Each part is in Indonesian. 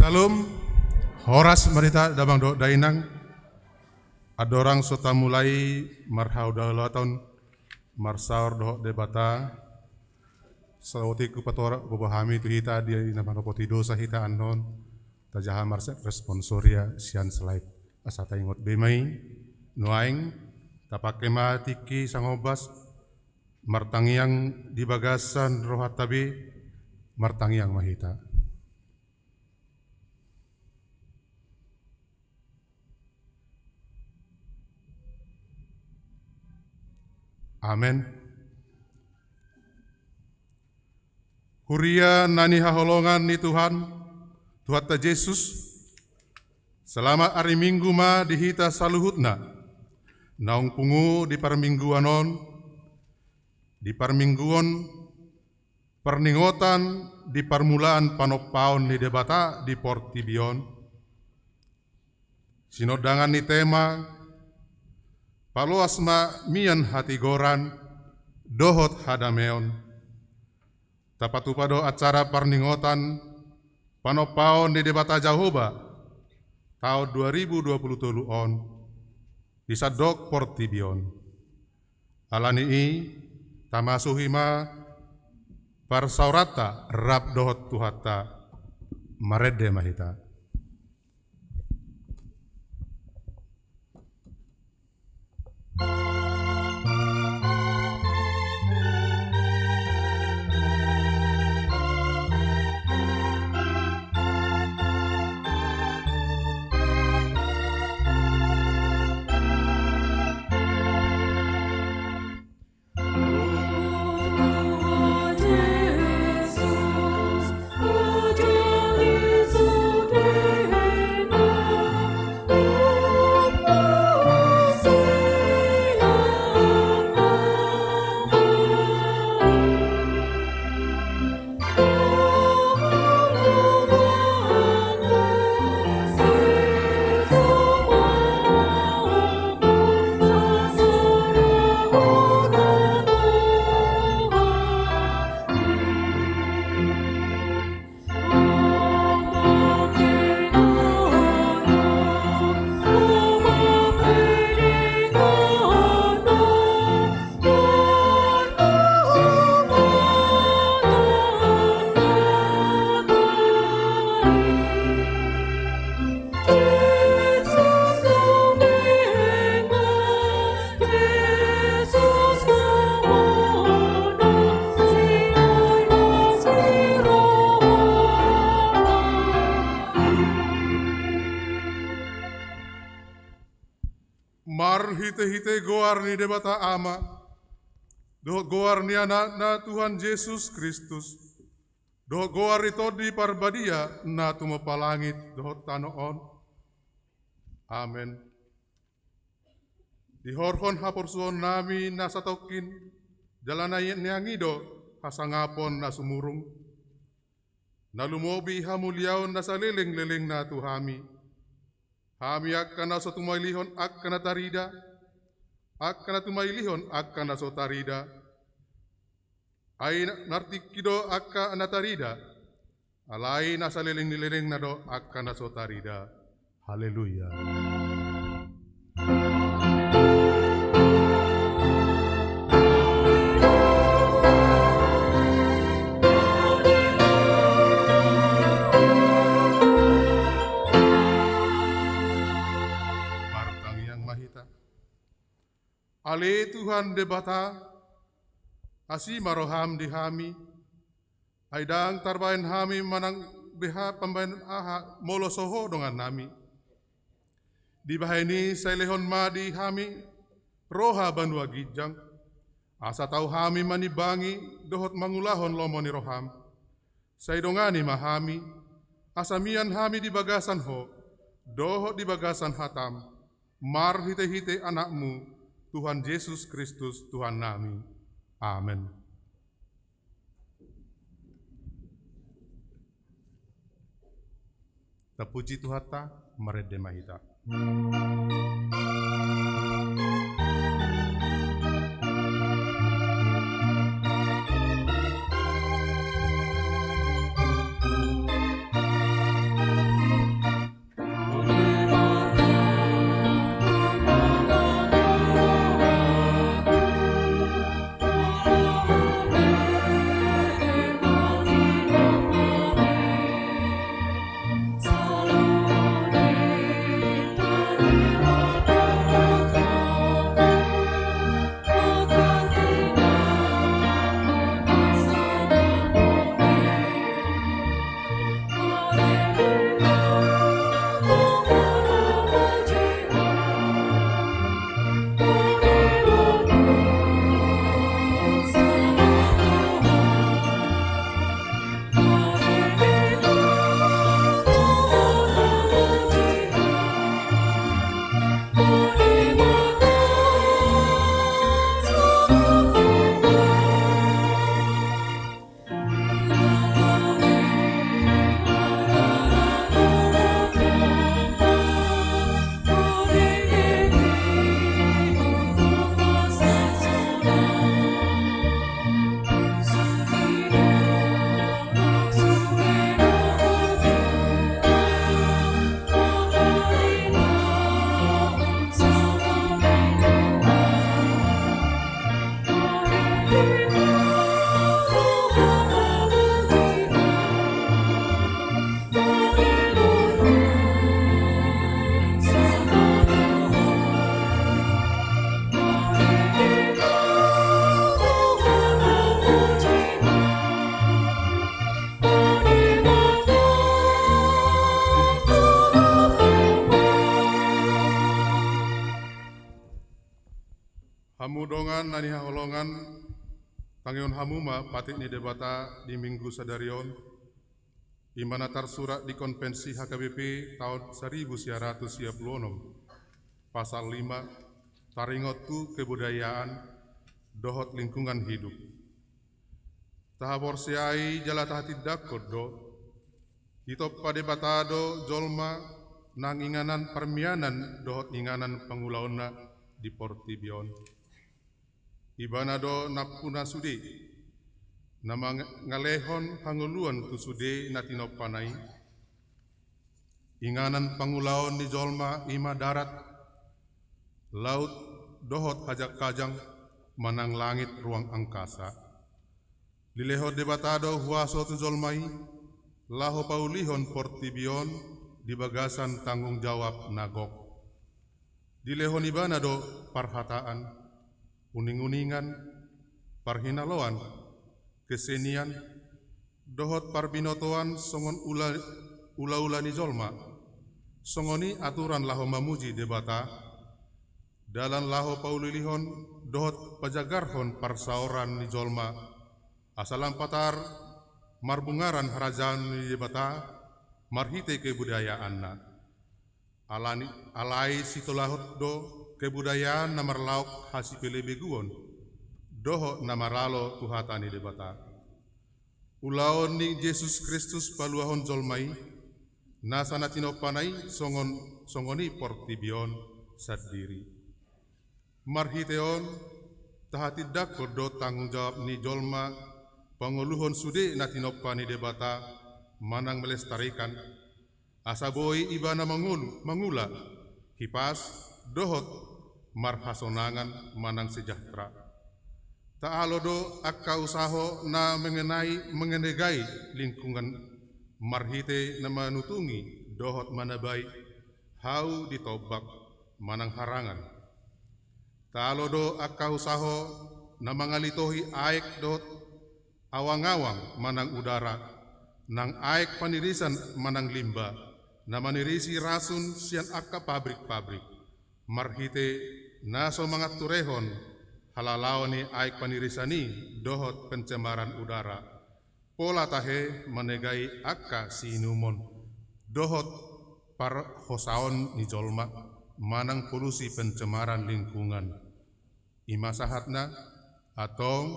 Salam, horas merita damang do dainang, adorang sota mulai marhau dalatan marsaur do debata, sauti ku patora bubahami tu hita dia nama potido sa hita anon, tajaha marse responsoria sian slide asata ingot bemai, nuaing tapake matiki sangobas, martangiang di bagasan rohat tabi, martangiang mahita. Amen. Huria nani haholongan ni Tuhan, Tuhan ta Yesus, selama hari Minggu ma dihita saluhutna, naung pungu di parmingguanon, di parmingguon, perningotan di permulaan panopaon ni debata di Portibion, sinodangan ni tema, Paloasma mian hati goran, dohot hadameon. Tapatupado acara perningotan panopaon di debata Jahoba tahun 2020 on di Sadok Portibion. Alani i tamasuhima parsaurata rab dohot tuhata marede mahita. Hite goar ni debata ama, do goar ni anak na Tuhan Yesus Kristus, do goar itu di parbadia na tumapalangit do tanoon. Amen. Dihorhon haporsuon nami na satokin, jalanayin niangido hasangapon na sumurung, na lumobi hamulyaon na saliling-liling na tuhami. Hami akan na sa tumailihon akan na tarida, akan na tumailihon akan na so tarida, ay nartikido akan na tarida, alay na saliling-liling na do akan na so tarida. Haleluya. Ale Tuhan debata, asi maroham di hami, aidang tarbain hami manang beha pambain aha molo soho dengan nami. Di bahini saya lehon ma di hami, roha banua gijang, asa tau hami manibangi, dohot mangulahon lomo ni roham. Saya dongani mahami, asamian hami di bagasan ho, dohot di bagasan hatam, mar hite-hite anakmu, Tuhan Yesus Kristus Tuhan nami. Amin. Terpuji Tuhan ta marede mahita. Hamudongan nani haholongan tangion hamuma patik ni debata di minggu sadarion di mana tersurat di konvensi HKBP tahun 1936 pasal 5 taringotu kebudayaan dohot lingkungan hidup tahabor siai jala tahatidak kodo hitop padebatado jolma nang inganan permianan dohot inganan pangulaona di Portibion. Ibana do napuna sude nama ngalehon panguluan tu sude natino panai inganan pangulaon di jolma ima darat laut dohot hajak kajang manang langit ruang angkasa lileho debatado huaso tu jolmai laho paulihon Portibion di bagasan tanggung jawab nagok dilehon ibana do parhataan uning-uningan, parhinaloan, kesenian, dohot parbinotoan songon ula-ula ni jolma, songoni aturan laho mamuji debata, dalan laho paulilihon dohot pajagarhon parsaoran ni jolma, asalam patar marbungaran harajaan ni debata, marhite kebudayaanna, alai situlahot do kebudayaan namar lauk hasipele beguon doho namaralo tuhatani debata ulaon ni Yesus Kristus paluahon jolmai nasanatino panai songoni Portibion sadiri marhiteon tahatidak kodo tanggung jawab ni jolma panguluhon sude natino pani debata manang melestarikan asaboi ibana mangula hipas dohot marhasonangan manang sejahtera. Taalodo akka usaho na mengenegai lingkungan marhite na manutungi dohot manabay hau ditobak manang harangan. Taalodo akka usaho na mangalitohi aek dohot awang-awang manang udara nang aek panirisan manang limba na manirisi rasun sian akka pabrik-pabrik. Marhite naso mga turehon halalao ni aik panirisani dohot pencemaran udara pola tahe manegai akka sinumon dohot par hosaon ni jolma manang polusi pencemaran lingkungan ima sahatna atau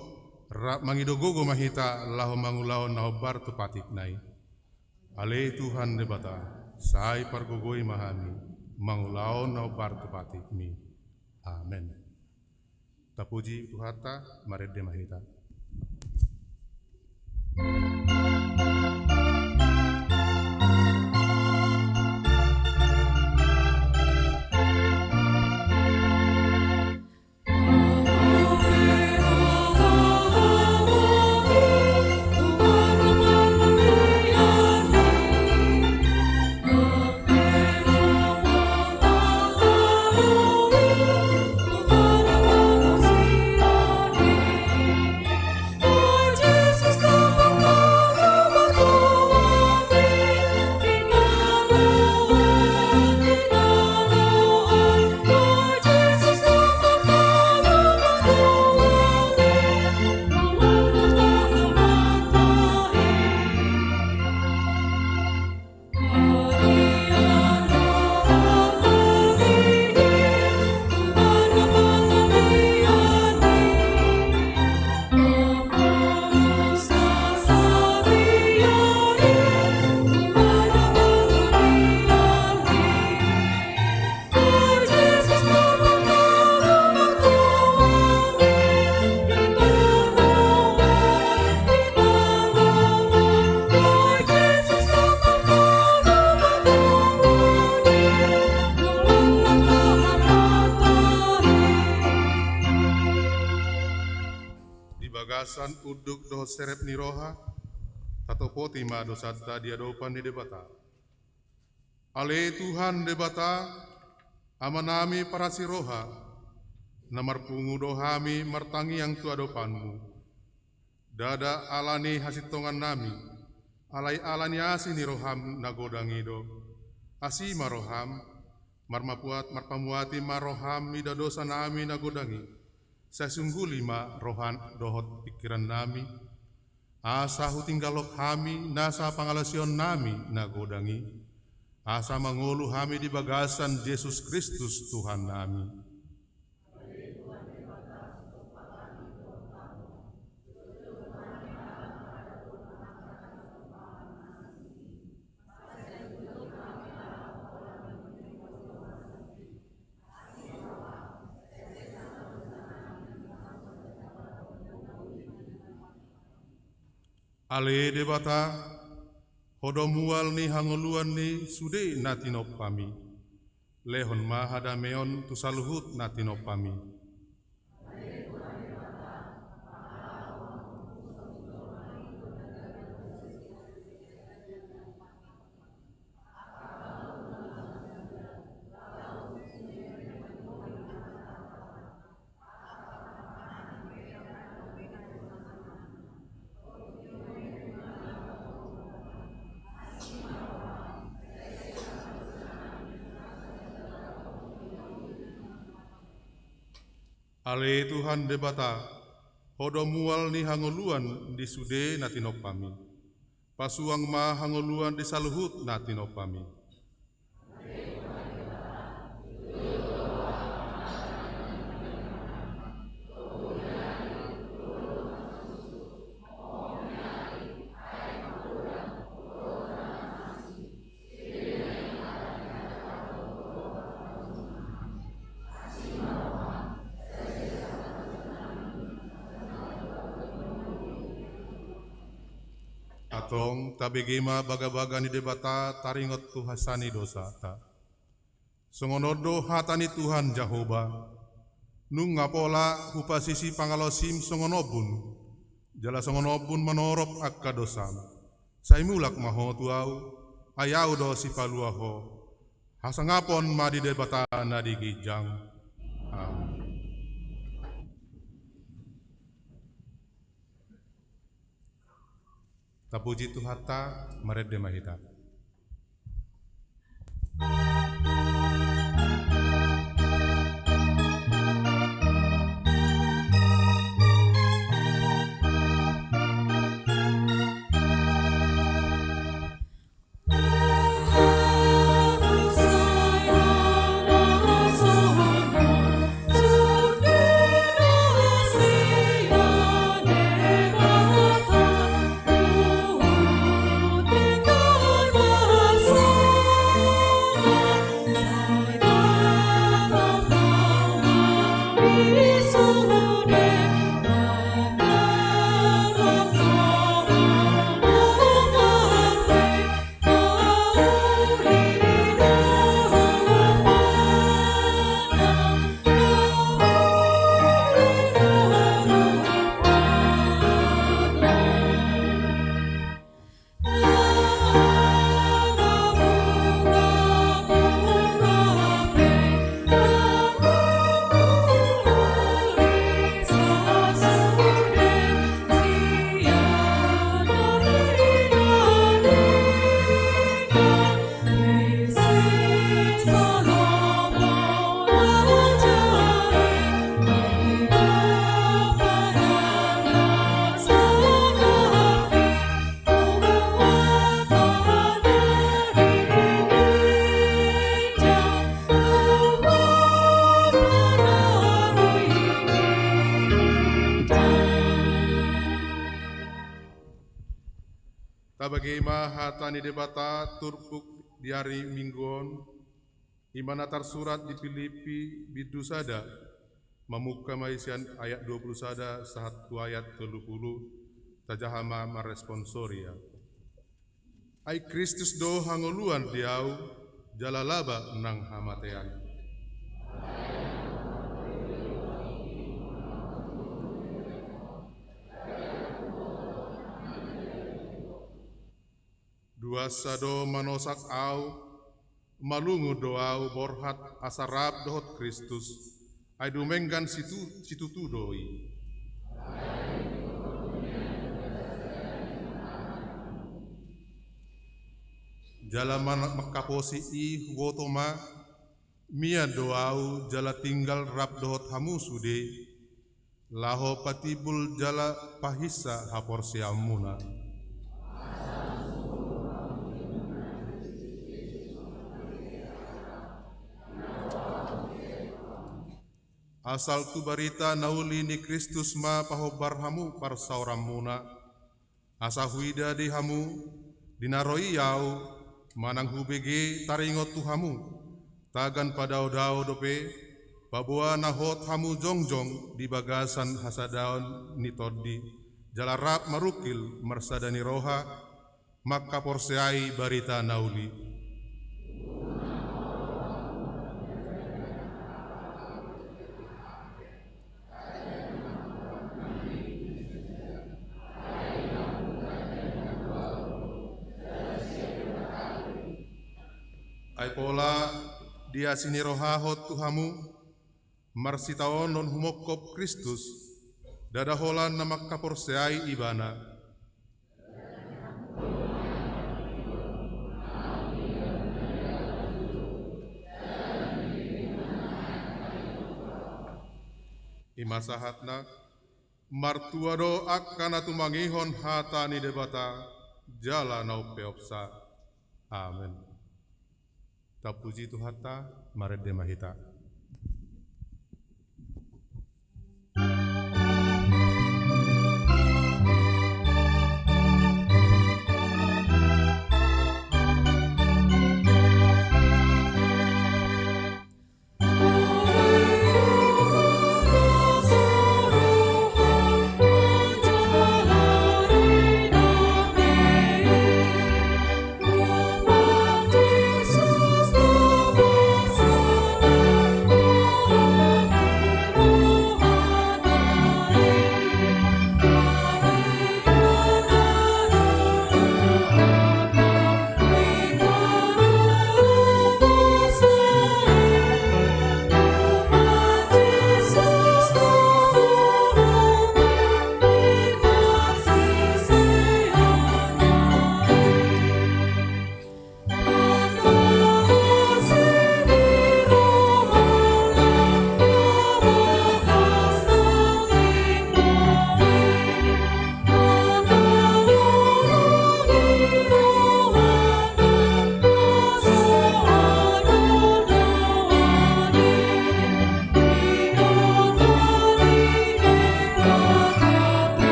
mangidogogo mahita laho mangulaon naobar tupatik nai ale Tuhan debata sai pargogoi mahami mangulaon na bartu patik mi. Amen. Tapuji Tuhata marede mahita. Jesus, come on. bagasan uduk doh serep ni roha, tato poti ma dosata dia dopan di debata. Ale Tuhan debata, amanami para si roha, namar pungu dohami martangi yang tua dopanmu. Dada alani hasitongan nami, alai alani asi ni roham nagodangido, asi maroham, marpamuati maroham ida dosa nami nagodangi, sesungguh lima rohan dohot pikiran nami, asa hutinggalok hami nasa pangalasion nami nagodangi, asa mangolu hami di bagasan Yesus Kristus Tuhan nami. Ale debata, hodomual ni hangoluan ni sude natinop pami, lehon mahadameon tu saluhut natinop pami. Ale Tuhan debata, hodomual ni hangoluan di sude natinop pami, pasuang ma hangoluan di saluhut natinop pami. Atong tabigima baga-baga ni debata taringot tu hasani dosa ta. Songonodo hatani Tuhan Jehovah, nung ngapola hupasisi pangalosim songonobun, jala songonobun manorop akka dosam. Saimulak maho tuau, ayau do si paluaho, hasangapon ma di debata na di gijang. Amin. Tapuji Tuhata, mared de mahita. Tabagima hatani debata turpuk di hari mingguon, imana tersurat di Filipi bidu sada, memuka maisian ayat 20 sada sahat tu ayat 30, tajahama maresponsoria. Ai Kristus do hangoluan diau, jalalaba nang hamatean. Duasa do manosak au, malungu doau borhat asarap dohot Kristus, ai dumenggan situ doi. Jalaman makaposi i wotoma, mia doau jala tinggal rap dohot hamu sude, laho patibul jala pahisa hapor siamuna. Asal tu barita nauli ni Kristus ma pahobar hamu parsauramuna, asa huida di hamu dinaroi yau manang hubege taringot tu hamu, tagan padao-dao dope babua nahot hamu jongjong di bagasan hasadaon ni toddi, jalarap marukil marsadani roha, maka porseai barita nauli. Ai pola dia sini rohahot tuhamu marsitaon non humokop Kristus dadaholan nama kaporseai ibana. Imasahatna martuado akan atumangihon hatani debata jala nau peopsa. Amin. Tapuji Tuhata, marede mahita.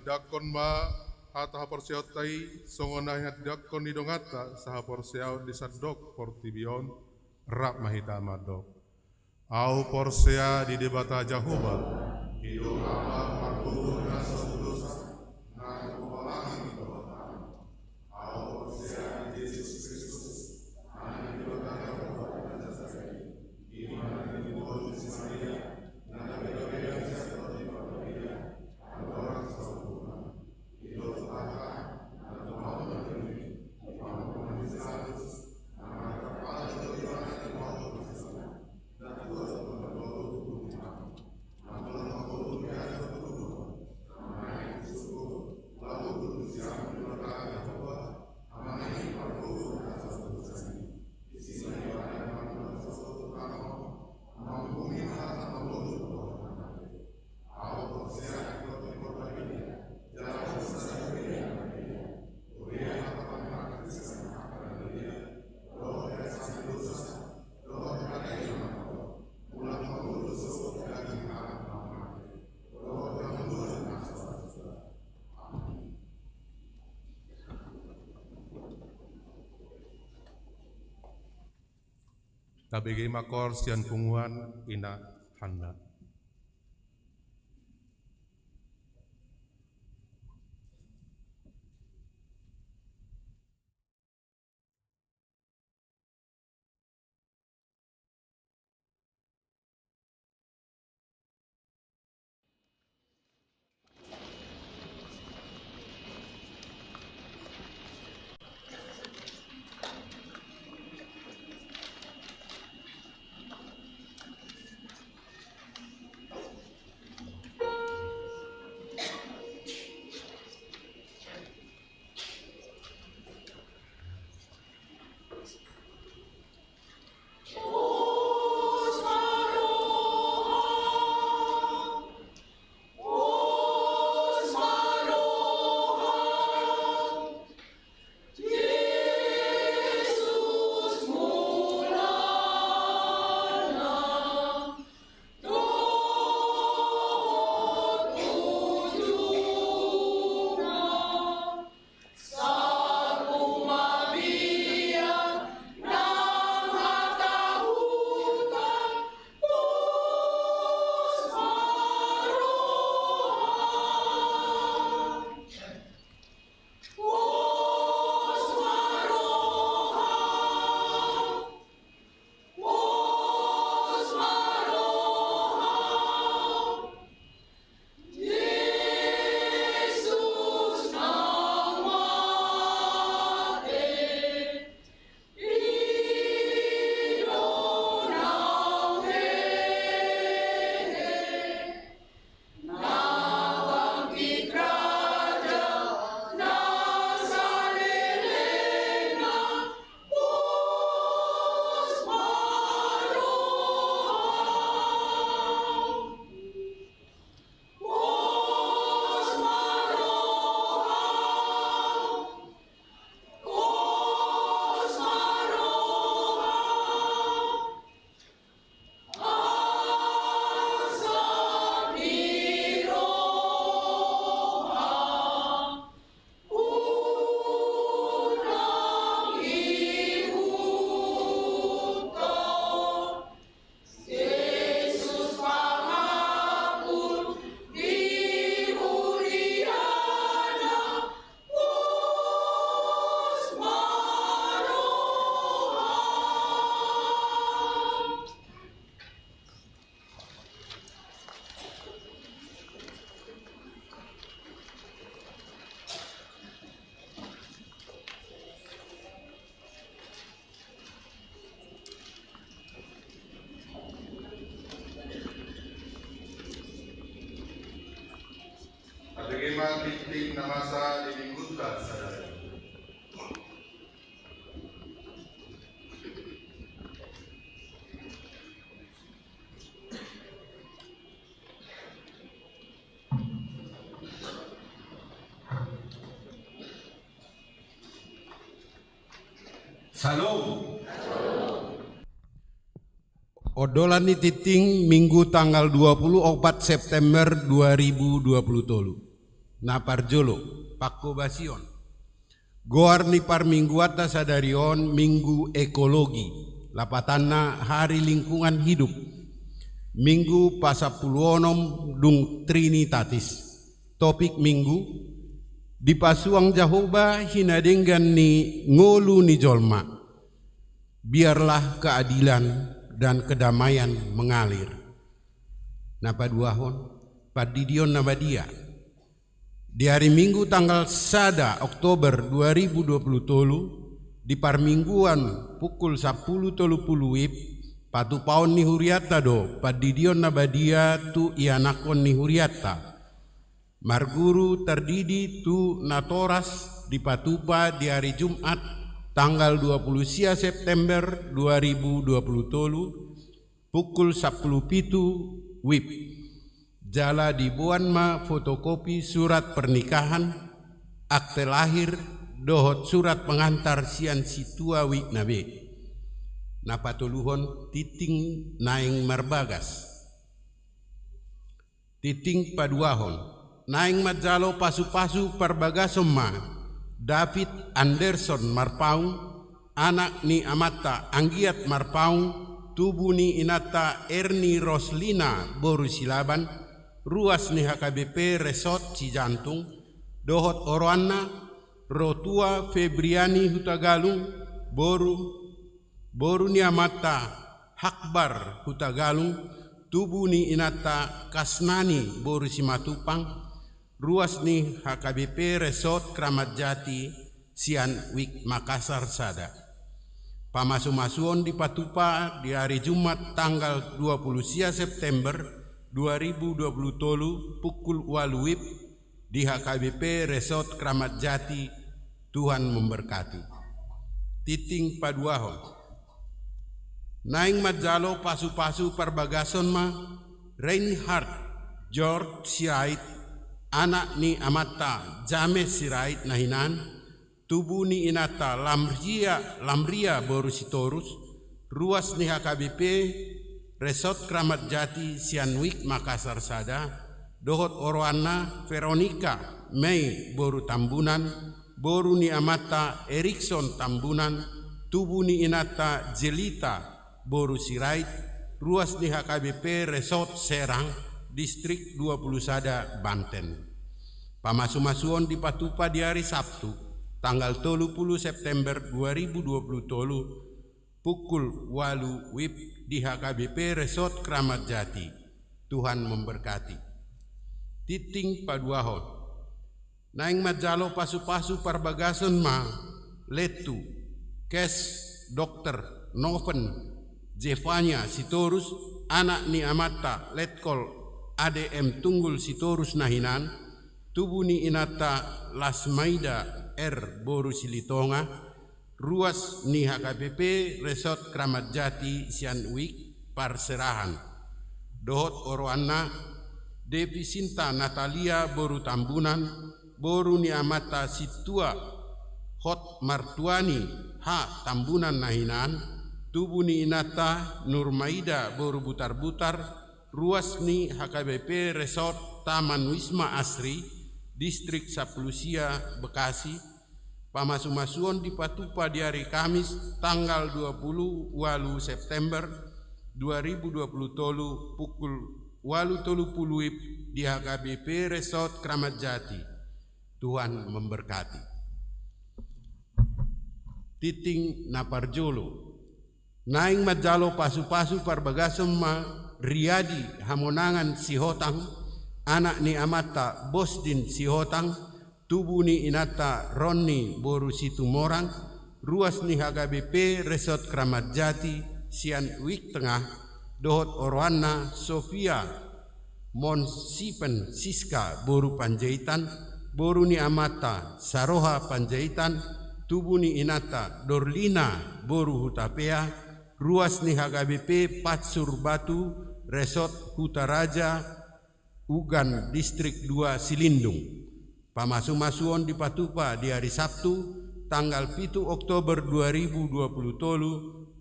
Dakon ma hata haporseotai songonah hat dakon di dongata saha porseau di sadok portibion rap mahita madok au porsea di debata jahoba hidup Allah martuh nasa dosa na kupalangi doa au porsea di Yesus Kristus ana di debata jahoba dan sasai iman di bawah Maria nana beda-beda seperti Maria orang tabege makor sian punguan ina handa. bagaimana titik namasa dilingkutkan sadari. Salam. Odolan ni titing Minggu tanggal 24 September 2020 Naparjolo Pakko Basion Goar ni par minggu atas sadarion Minggu Ekologi Lapatanna Hari Lingkungan Hidup Minggu Pasapuluonom Dung Trinitatis. Topik Minggu di pasuang Jehovah hinadenggan ni ngolu ni jolma. Biarlah keadilan dan kedamaian mengalir. Napa duahon padidion nabadia. Di hari Minggu tanggal 1 Oktober 2020 di parmingguan pukul 10.30 WIB patu paon ni huriata do padidion nabadia tu ianakon ni huriata. Marguru terdidi tu natoras di patupa di hari Jumat tanggal 20 September 2020 pukul 10.07 WIB. Jala dibuan ma fotokopi surat pernikahan, akte lahir, dohot surat pengantar sian situa WIB nabe. Napatuluhon titing naing marbagas. Titing paduahon. Naing majalo pasu-pasu perbagasom ma David Anderson Marpaung, anak ni amata Anggiat Marpaung, tubuh ni inata Erni Roslina Borusilaban, ruas ni HKBP Resort Cijantung, dohot Oroanna, Rotua Febriani Hutagalung, boru ni amata Hakbar Hutagalung, tubuh ni inata Kasnani Borusimatupang, ruas ni HKBP Resort Kramat Jati Sian Wik Makassar Sada. Pamasu-masuon di Patupa di hari Jumat tanggal 20 September 2020 pukul 8 WIB di HKBP Resort Kramat Jati. Tuhan memberkati. Titing paduahon. Naing majalo pasu-pasu perbagason ma Reinhard George Sirait, anak ni amata James Sirait nahinan, tubuh ni inata Lamria Borusitorus, ruas ni HKBP Resort Kramat Jati Sianwik Makassar Sada, dohot Oroanna Veronica Mei Boru Tambunan, boru ni amata Erikson Tambunan, tubuh ni inata Jelita Boru Sirait, ruas ni HKBP Resort Serang, Distrik 20 Sada, Banten. Pamasu-masuon di Patupa di hari Sabtu, tanggal 30 September 2020, pukul 8 WIB di HKBP Resort Kramat Jati. Tuhan memberkati. Titing paduahon. Naing majalo pasu-pasu parbagason ma letu kes Dr. Noven Jevanya Sitorus, anak ni amata Letkol ADM Tunggul Sitorus nahinan, tubuh ni inata Lasmaida R Boru Silitonga, ruas ni HKBP Resort Kramat Jati Sianwik Parserahan, dohot Oroanna Devi Sinta Natalia Boru Tambunan, boru ni amata Situa Hot Martuani H Tambunan nahinan, tubuh ni inata Nurmaida Boru Butar-Butar, ruas ni HKBP Resort Taman Wisma Asri, Distrik Saplusia, Bekasi. Pamasu-masuon di Patupa di hari Kamis tanggal 20 September 2020 pukul 8.30 di HKBP Resort Kramat Jati. Tuhan memberkati. Titing Naparjolo. Naing majalo pasu-pasu parbagasom ma Riyadi Hamonangan Sihotang, anak ni amata Bosdin Sihotang, tubuh ni inata Ronni Boru Situmorang, ruas ni HKBP Resort Kramat Jati Sian Wik Tengah, dohot Oroanna Sofia Monsipen Siska boru Panjaitan, boru ni Amata Saroha Panjaitan, tubu ni Inata Dorlina boru Hutapea, ruas ni HKBP Patsur Batu Resort Hutaraja Ugan Distrik 2 Silindung. Pamasu-masuon di Patupa di hari Sabtu tanggal 7 Oktober 2020 tolu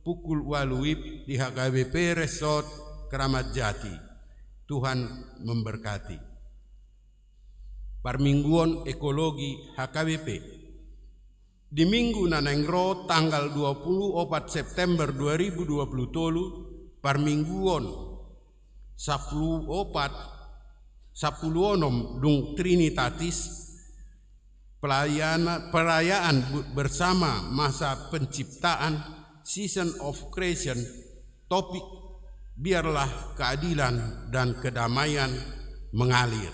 pukul 8 WIB di HKBP Resort Kramat Jati. Tuhan memberkati. Parmingguan Ekologi HKBP. Di minggu nanengro tanggal 24 September 2020 tolu parmingguan 10 dung Trinitatis perayaan bersama masa penciptaan Season of Creation, topik biarlah keadilan dan kedamaian mengalir.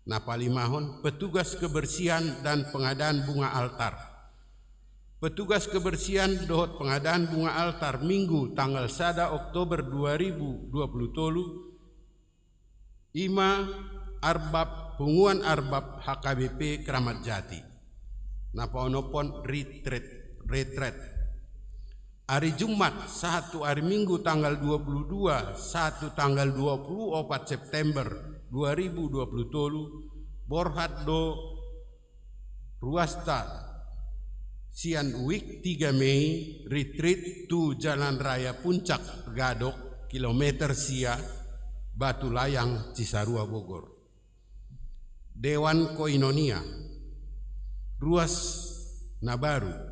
Napalimahon petugas kebersihan dan pengadaan bunga altar. Petugas kebersihan dohot pengadaan bunga altar minggu tanggal 1 Oktober 2020 tolu Ima Arbab Punguan Arbab HKBP Kramat Jati. Napaonopon retret. Hari Jumat 1 hari Minggu tanggal 22 1 tanggal 24 September 2020 tolu Borhat do Ruasta Sian Week 3 Mei retreat tu Jalan Raya Puncak Gadok kilometer Sia Batu Layang Cisarua Bogor. Dewan Koinonia Ruas Nabaru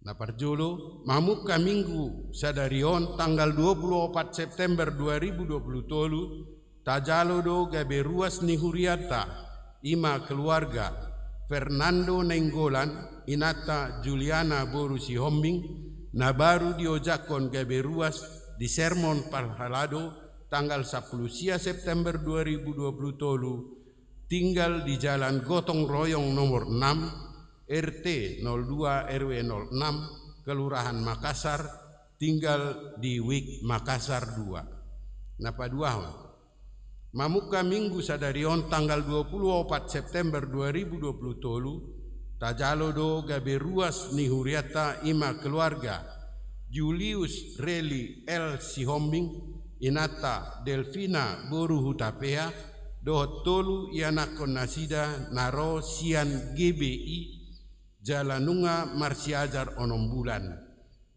Naparjolo Mamuka Minggu Sadarion tanggal 24 September 2020 tolu Tajalo do gabe ruas ni Huriata Ima keluarga Fernando Nenggolan Inata Juliana Boru Sihombing Nabaru diojakon gabe ruas di Sermon Parhalado tanggal 10 September 2020 tolu tinggal di Jalan Gotong Royong nomor 6 RT 02 RW 06 Kelurahan Makassar, tinggal di Wik Makassar 2. Napaduahon Mamuka Minggu Sadarion tanggal 24 September 2020 tolu Tajalo do gabe ruas ni Huriata Ima keluarga Julius Reli L Sihombing Inata Delvina Boru Hutapea dohot tolu ianakon nasida naro sian GBI Jalanunga Marsiajar onom bulan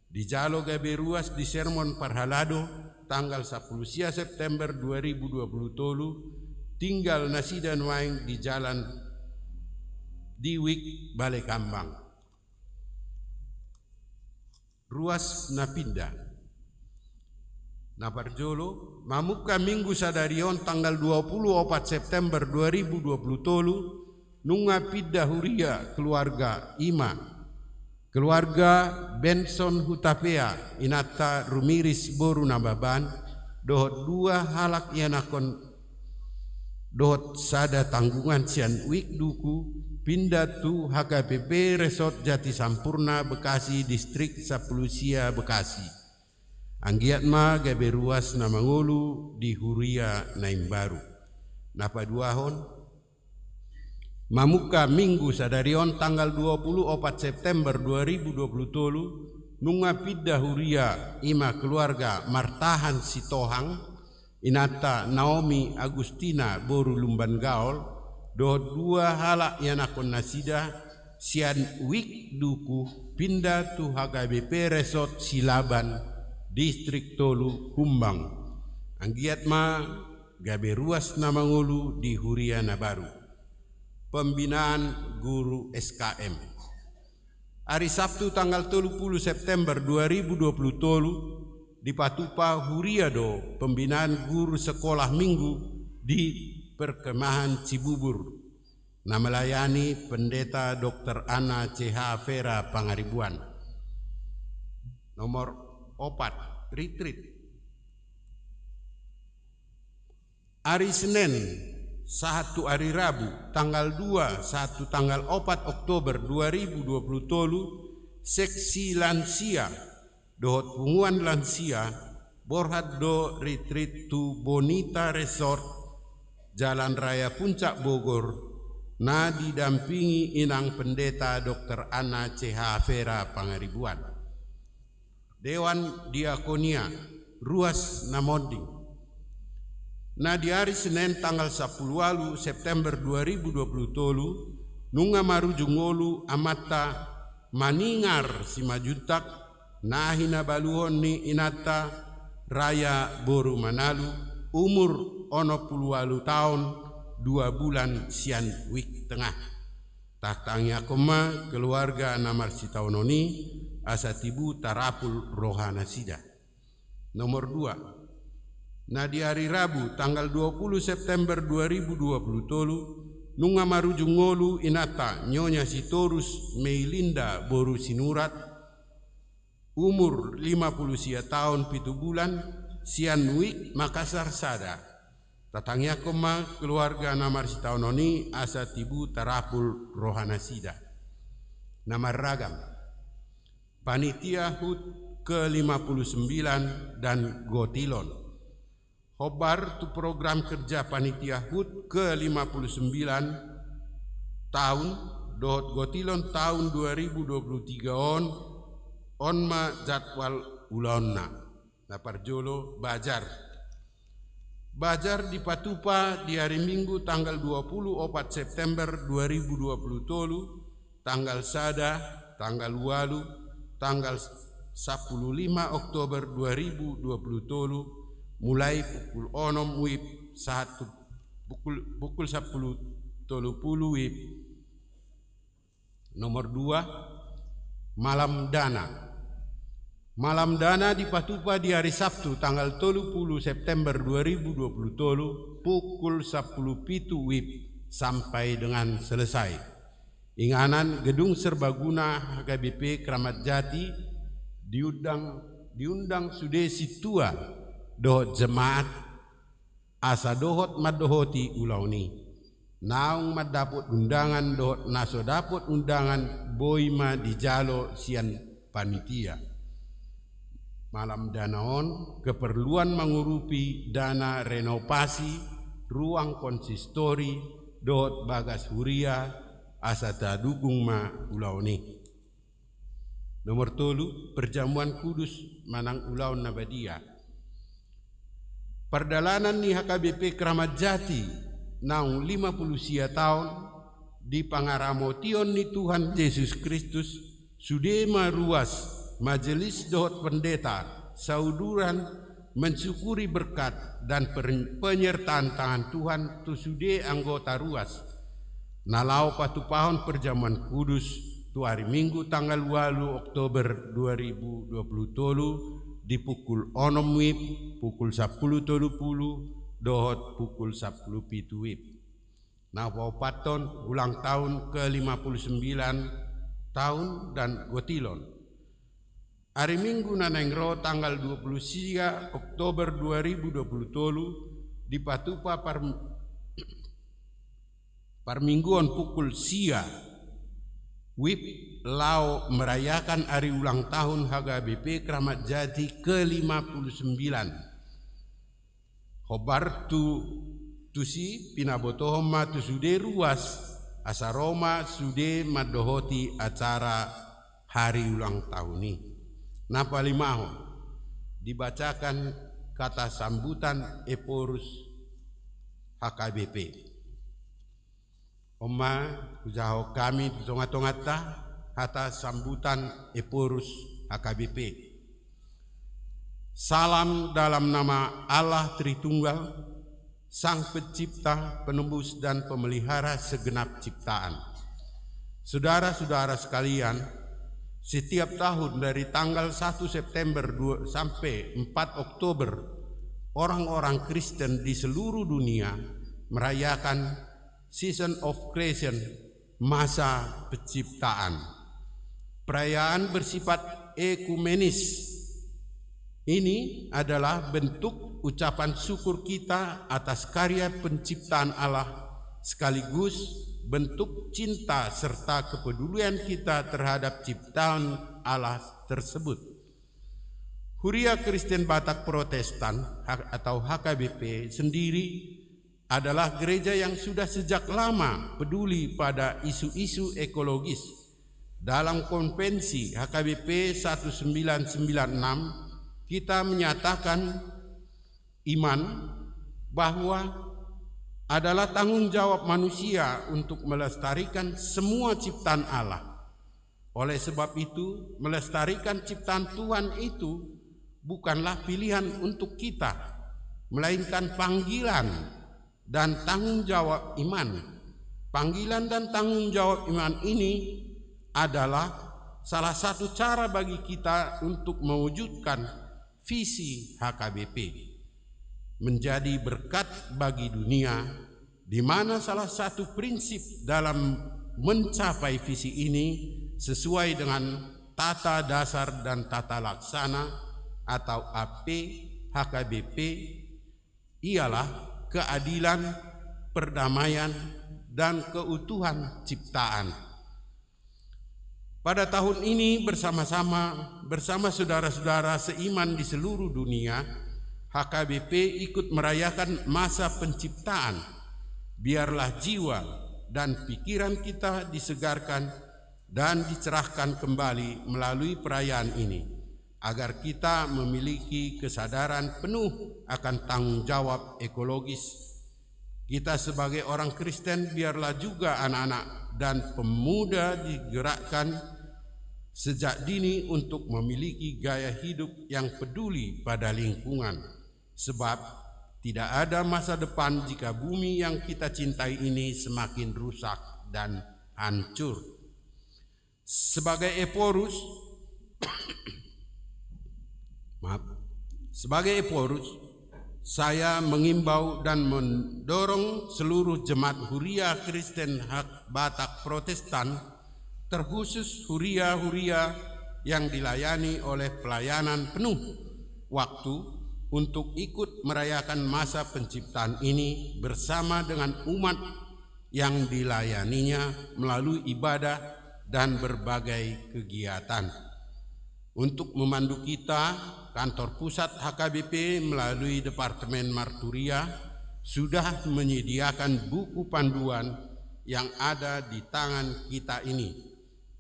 di Jalo gabe ruas di Sermon Parhalado tanggal 10 September 2020 tolu tinggal nasida nuaing di Jalan Diwik Balai Kambang. Ruas Napinda Naparjolo Mamuka Minggu Sadarion tanggal 24 September 2020 tolu Nunga Pidda Huria keluarga Ima keluarga Benson Hutapea Inata Rumiris Boru Nababan dohot 2 halak yanakon dohot sada tanggungan sian wik duku pindah tu HKBP Resort Jati Sampurna Bekasi Distrik Sapulusia Bekasi. Anggiat ma gabe ruas namangulu di Huria Naimbaru. Napaduahon Mamuka Minggu Sadarion tanggal 24 September 2020 tolu Nunga Pidda Huria Ima keluarga Martahan Sitohang Inata Naomi Agustina Boru Lumban Gaol dohot 2 halak yanakon nasida sian wik duku pindah tu HKBP Resort Silaban Distrik Tolu Humbang. Anggiat ma gabe ruas namangulu di Huria Nabaru. Pembinaan guru SKM. Hari Sabtu tanggal 30 September 2020 tolu di Patupa Huria do pembinaan guru sekolah minggu di Perkemahan Cibubur. Nama melayani Pendeta Dr. Ana CH Vera Pangaribuan. Nomor 4 retreat. Hari Senin 1 hari Rabu tanggal 2 1 tanggal 4 Oktober 2020 tolu seksi lansia dohot punguan lansia Borhat do Retreat to Bonita Resort, Jalan Raya Puncak Bogor, na didampingi Inang Pendeta Dr. Anna CH Vera Pangaribuan. Dewan Diakonia Ruas Namonding. Na di hari Senin tanggal 10 September 2020 nunga marujungolu amata maningar si majuntak na hinabaluhon ni inata Raya Boru Manalu umur 68 tahun 2 bulan sian wik tengah. Taktangnya koma keluarga namar si taunoni asatibu tarapul rohana sida. Nomor 2. Nah di hari Rabu tanggal 20 September 2020 nunga marujungolu inata Nyonya Sitorus Meilinda Boru Sinurat umur 50 tahun 7 bulan sian wik Makassar Sada. Tatangnya koma keluarga namar sitaunoni asa tibu tarapul rohana sida. Namar ragam Panitia HUT ke-59 dan Gotilon. Hobar tu program kerja panitia HUT ke-59 tahun dohot Gotilon tahun 2023 on ma jadwal ulonna naparjolo Bajar di Patupa di hari Minggu tanggal 24 September 2020 tanggal Sada tanggal Walu tanggal 15 Oktober 2020 mulai pukul 6 WIB pukul 10.30 WIB. Nomor 2 Malam Dana di Patupa di hari Sabtu tanggal 30 September 2020 pukul 10.07 WIB sampai dengan selesai. Inganan Gedung Serbaguna HKBP Kramat Jati diundang Sudesi Tua dohot jemaat asa dohot madohoti ulauni naung madapot undangan dohot naso dapot undangan boima di jalo sian panitia. Malam danaon keperluan mengurupi dana renovasi ruang konsistori dohot Bagas Huria asa tadukung ma ulauni. Nomor 3 perjamuan kudus manang ulaun nabadia. Perdalanan ni HKBP Kramat Jati naung 50 tahun di pangaramotion ni Tuhan Yesus Kristus sudema ruas majelis dohot pendeta sauduran mensyukuri berkat dan penyertaan tangan Tuhan tu sude anggota ruas nalau patupahon perjamuan kudus tu hari Minggu tanggal 8 Oktober 2020 di pukul 6 WIB pukul 10.30 dohot pukul 10.07 WIB. Nah paton ulang tahun ke-59 tahun dan Gotilon. Hari Minggu nanengro tanggal 23 Oktober 2020 di Patupa parmingguan pukul sia WIB Lau merayakan hari ulang tahun HKBP Kramat Jati ke-59. Hobar tusi pinabotohoma tu sude ruas asaroma sude madohoti acara hari ulang tahun ini. Napa limaho dibacakan kata sambutan Eporus HKBP. Oma ujaho kami tonga-tongata kata sambutan Eporus HKBP. Salam dalam nama Allah Tritunggal, Sang Pencipta, Penembus dan Pemelihara segenap ciptaan. Saudara-saudara sekalian, setiap tahun dari tanggal 1 September sampai 4 Oktober, orang-orang Kristen di seluruh dunia merayakan Season of Creation, masa penciptaan. Perayaan bersifat ekumenis ini adalah bentuk ucapan syukur kita atas karya penciptaan Allah, sekaligus bentuk cinta serta kepedulian kita terhadap ciptaan Allah tersebut. Huria Kristen Batak Protestan atau HKBP sendiri adalah gereja yang sudah sejak lama peduli pada isu-isu ekologis. Dalam konvensi HKBP 1996, kita menyatakan iman bahwa adalah tanggung jawab manusia untuk melestarikan semua ciptaan Allah. Oleh sebab itu, melestarikan ciptaan Tuhan itu bukanlah pilihan untuk kita, melainkan panggilan dan tanggung jawab iman. Panggilan dan tanggung jawab iman ini adalah salah satu cara bagi kita untuk mewujudkan visi HKBP, menjadi berkat bagi dunia, di mana salah satu prinsip dalam mencapai visi ini sesuai dengan tata dasar dan tata laksana atau AP HKBP ialah keadilan, perdamaian, dan keutuhan ciptaan. Pada tahun ini bersama saudara-saudara seiman di seluruh dunia, HKBP ikut merayakan masa penciptaan. Biarlah jiwa dan pikiran kita disegarkan dan dicerahkan kembali melalui perayaan ini, agar kita memiliki kesadaran penuh akan tanggung jawab ekologis. Kita sebagai orang Kristen biarlah juga anak-anak dan pemuda digerakkan sejak dini untuk memiliki gaya hidup yang peduli pada lingkungan, sebab tidak ada masa depan jika bumi yang kita cintai ini semakin rusak dan hancur. Sebagai Eporus, saya mengimbau dan mendorong seluruh jemaat Huria Kristen Batak Protestan, terkhusus huria-huria yang dilayani oleh pelayanan penuh waktu, untuk ikut merayakan masa penciptaan ini bersama dengan umat yang dilayaninya melalui ibadah dan berbagai kegiatan. Untuk memandu kita, kantor pusat HKBP melalui Departemen Marturia sudah menyediakan buku panduan yang ada di tangan kita ini.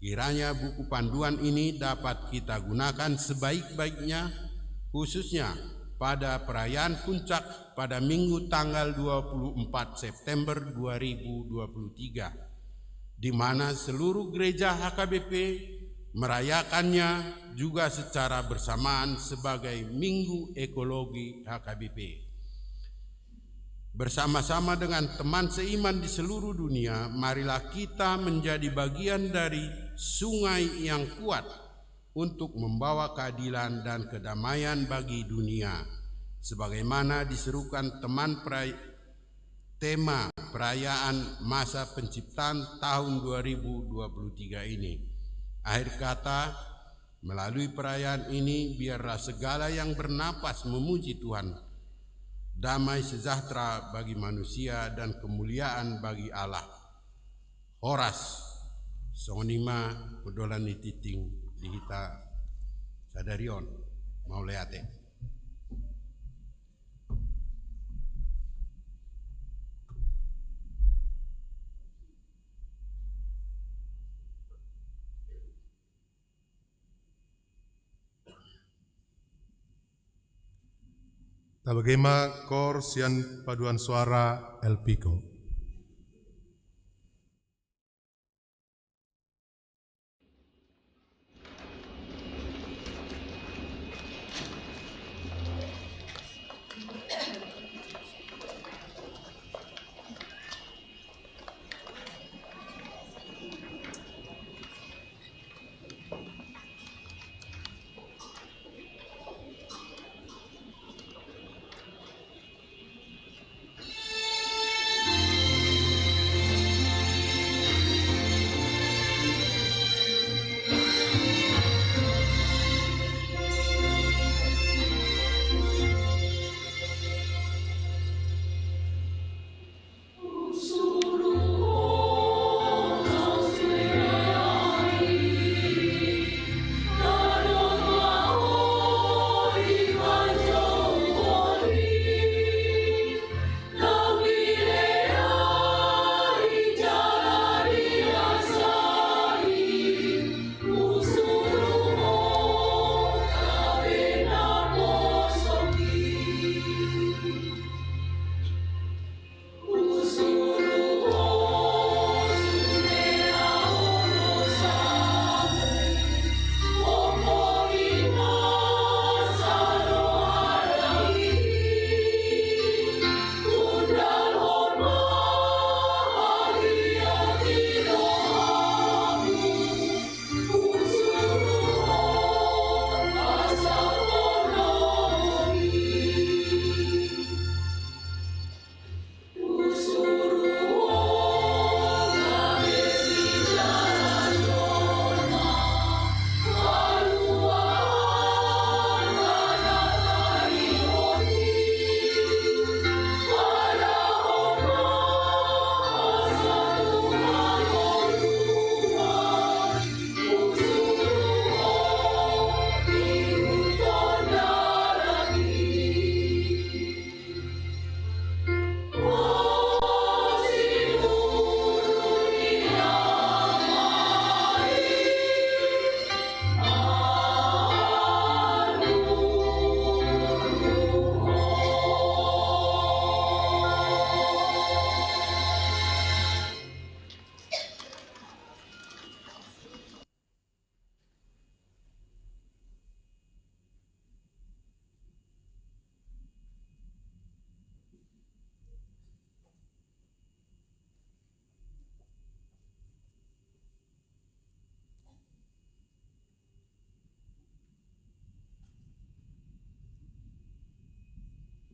Kiranya buku panduan ini dapat kita gunakan sebaik-baiknya, khususnya pada perayaan puncak pada Minggu tanggal 24 September 2023, di mana seluruh gereja HKBP merayakannya juga secara bersamaan sebagai Minggu Ekologi HKBP. Bersama-sama dengan teman seiman di seluruh dunia, marilah kita menjadi bagian dari sungai yang kuat untuk membawa keadilan dan kedamaian bagi dunia, sebagaimana diserukan tema perayaan masa penciptaan tahun 2023 ini. Akhir kata, melalui perayaan ini biarlah segala yang bernapas memuji Tuhan, damai sejahtera bagi manusia dan kemuliaan bagi Allah. Horas sonima pedolani titing dihita sadarion mauleate. Tabagema Kor Sian Paduan Suara El Pico.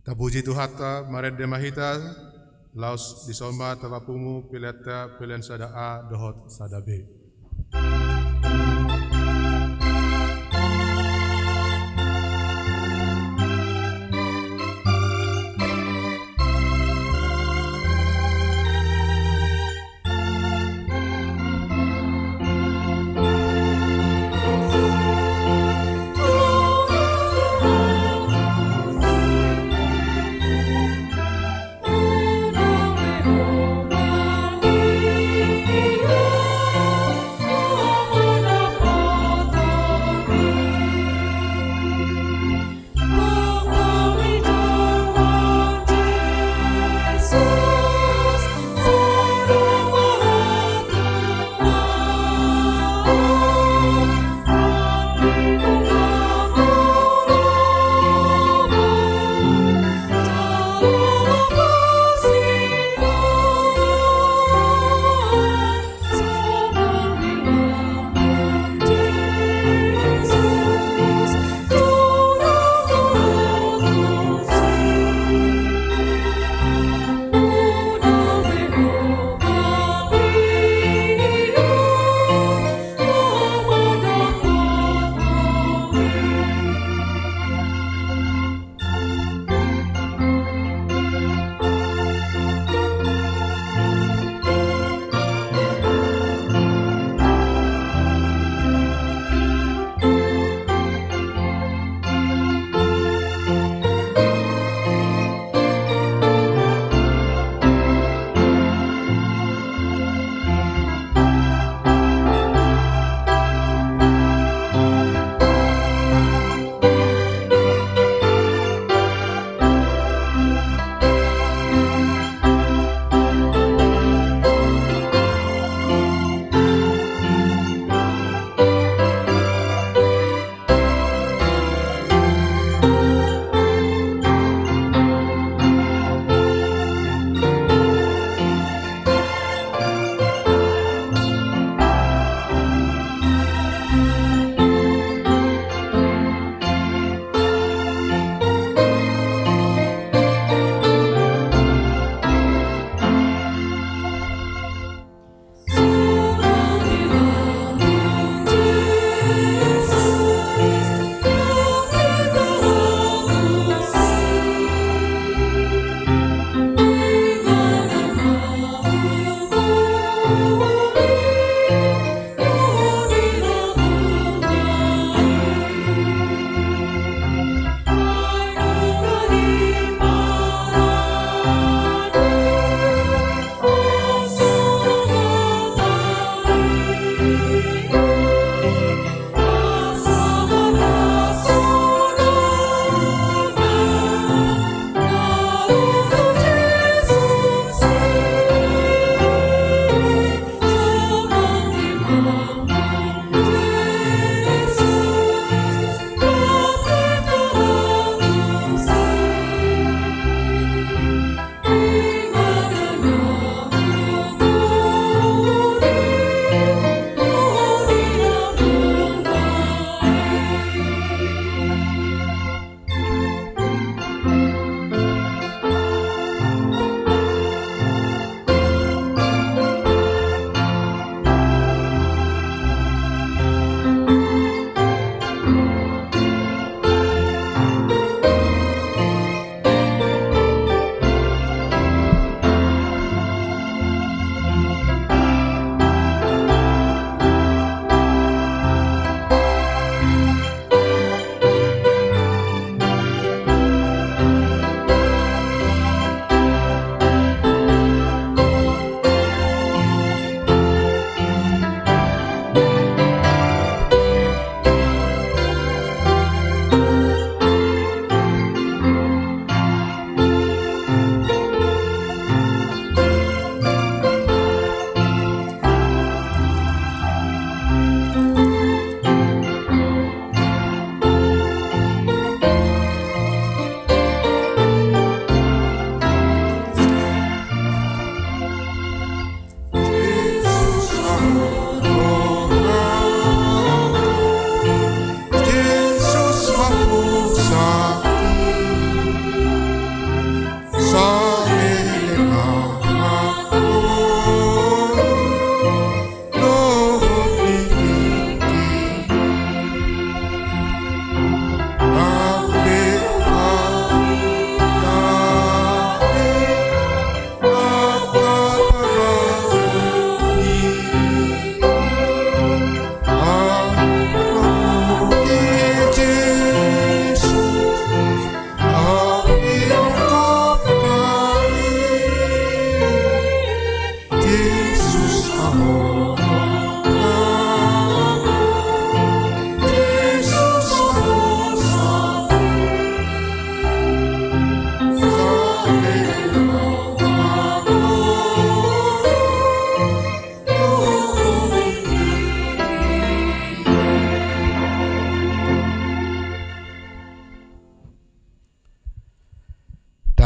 Tapuji Tuhata, maret demahita, laos disoma tapapumu pileta pilihan sada A, dohot sada B.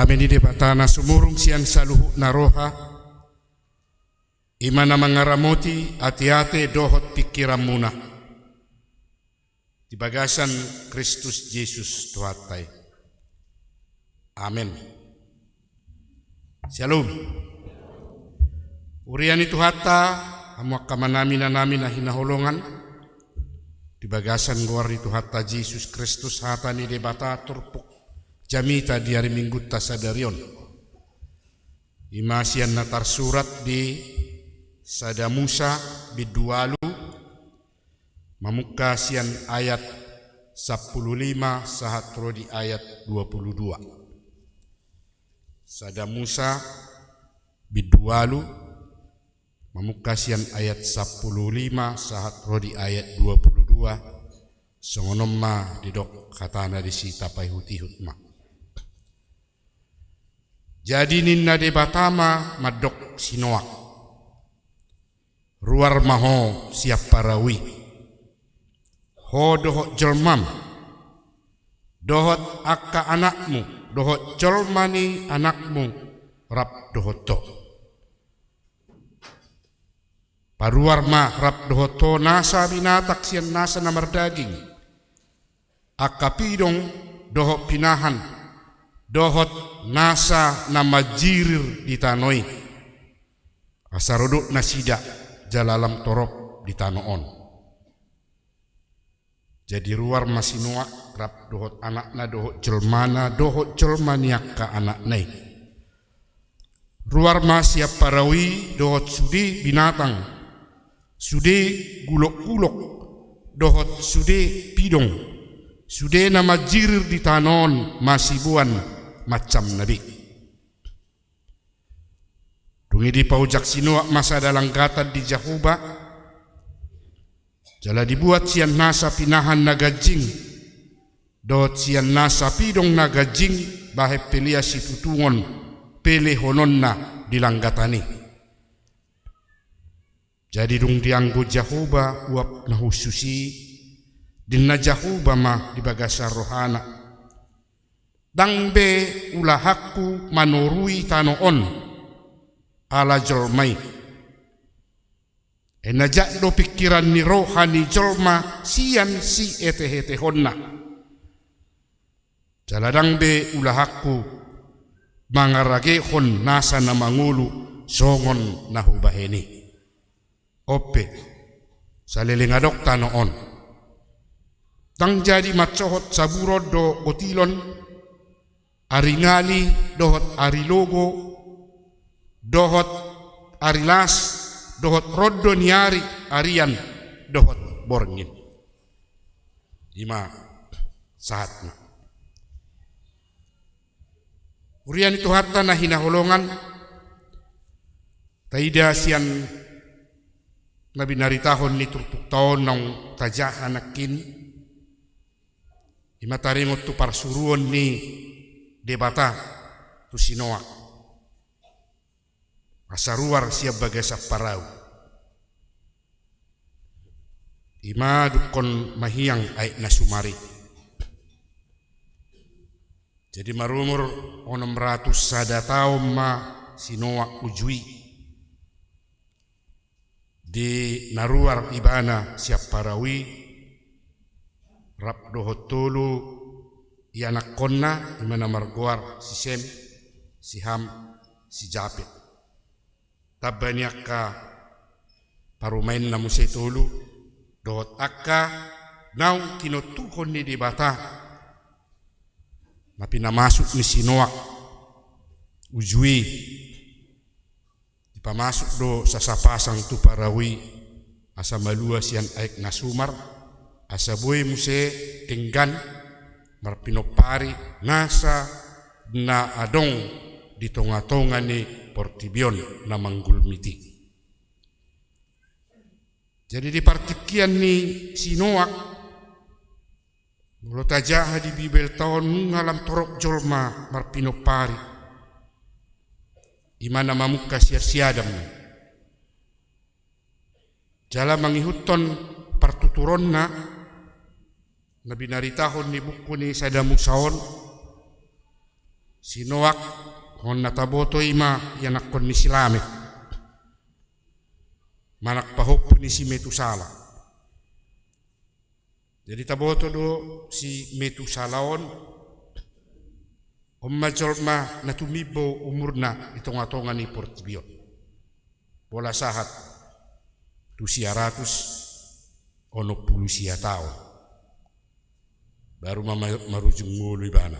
kami di debatana sumurung sian saluhu naroha, imana mangaramoti ati-ati dohot pikiran muna. Di bagasan Kristus Yesus Tuhatai. Amin. Shalom. Uriani Tuhata, amuak kamanami na namin na hinaholongan, di bagasan luar itu hatta Yesus Kristus hata ni debata turpuk jamita di hari Minggu tasadarion. Imasian natar surat di Sada Musa bidualu mamuka sian ayat 15 sahatro di ayat 22. Sada Musa bidualu mamuka sian ayat 15 sahatro di ayat 22. Songonom ma didok katana di si tapai hutihut ma. Jadi ninna debatama madok sinoak. Ruar maho siap parawi. Ho dohot jelmam. Dohot akka anakmu. Dohot jelmani anakmu. Rap dohoto. Paruar ma rap dohoto nasa binatak sian nasa namar daging. Akka pidong dohot pinahan. Dohot nasa nama jirir di tanoi. Asarodok nasida jalalam torop di tanoon. Jadi ruar masinuak rap dohot anakna dohot jelmana dohot jelmaniak ka anaknai. Ruar ma siap parawi dohot sudi binatang. Sudi gulok-gulok dohot sudi pidong. Sudi nama jirir di tanon masibuan macam nabi. Dungi di paujak sinuak masa dalang gatan di Jahuba. Jala dibuat sian nasa pinahan nagajing. Dot sian nasa pidong nagajing bahe pelia si tutungon pele hononna dilanggatani. Jadi dung dianggo Jahuba uap nahususi dinna Jahuba mah di bagasar rohana. Dangbe ulahakku manurui tanoon ala jolmai. Enajak do pikiran ni rohani jolma sian si ete-ete honna. Jaladang be ulahakku mangarage hon nasa na mangulu songon nahubaheni. Ope salelingadok tanoon. Tang jadi macohot saburod do otilon aringali dohot arilogo dohot arilas dohot roddo niari arian dohot borngin. Ima saatna. Urian itu harta na hinaholongan taida sian nabi naritahon ni turpuk taon nang tajahan nakin. Ima taringot tu parsuruon ni debata tu sinoak. Asaruar siap bagai saparau. Ima dukon mahiyang ay nasumari. Jadi marumur 600 sada taon ma sinoak ujui. Di naruar ibana siap parawi. Rap dohotulu ianak konna imana margoar si Sem, si Ham, si Japet. Tabaniak ka parumain na musetulu dohot akka naung tinutuhon ni dibata na pinamasok ni sinoak ujui ipamasok do sa sapasang tu parawi asa malua sian aik nasumar asa buhay muse tinggan marpinopari nasa na adong di tonga-tonga ni Portibion na manggulmiti. Jadi di partikian ni sinoak mulo tajaha di bibel tahun ngalam torok jolma marpinopari imana mamuka siadam jala mangihuton partuturonna nabi naritahon ni buku ni Sada Musaon Si Noak hon nataboto ima yanakon ni si Lamek. Manak pahop ni si Metusala. Jadi taboto do si Metusalaon majolma na tumibo umurna itonga-tonga ni Portibio. Bola sahat tu 100 ono pulusia tahun. Baru marujung ngulu ibana.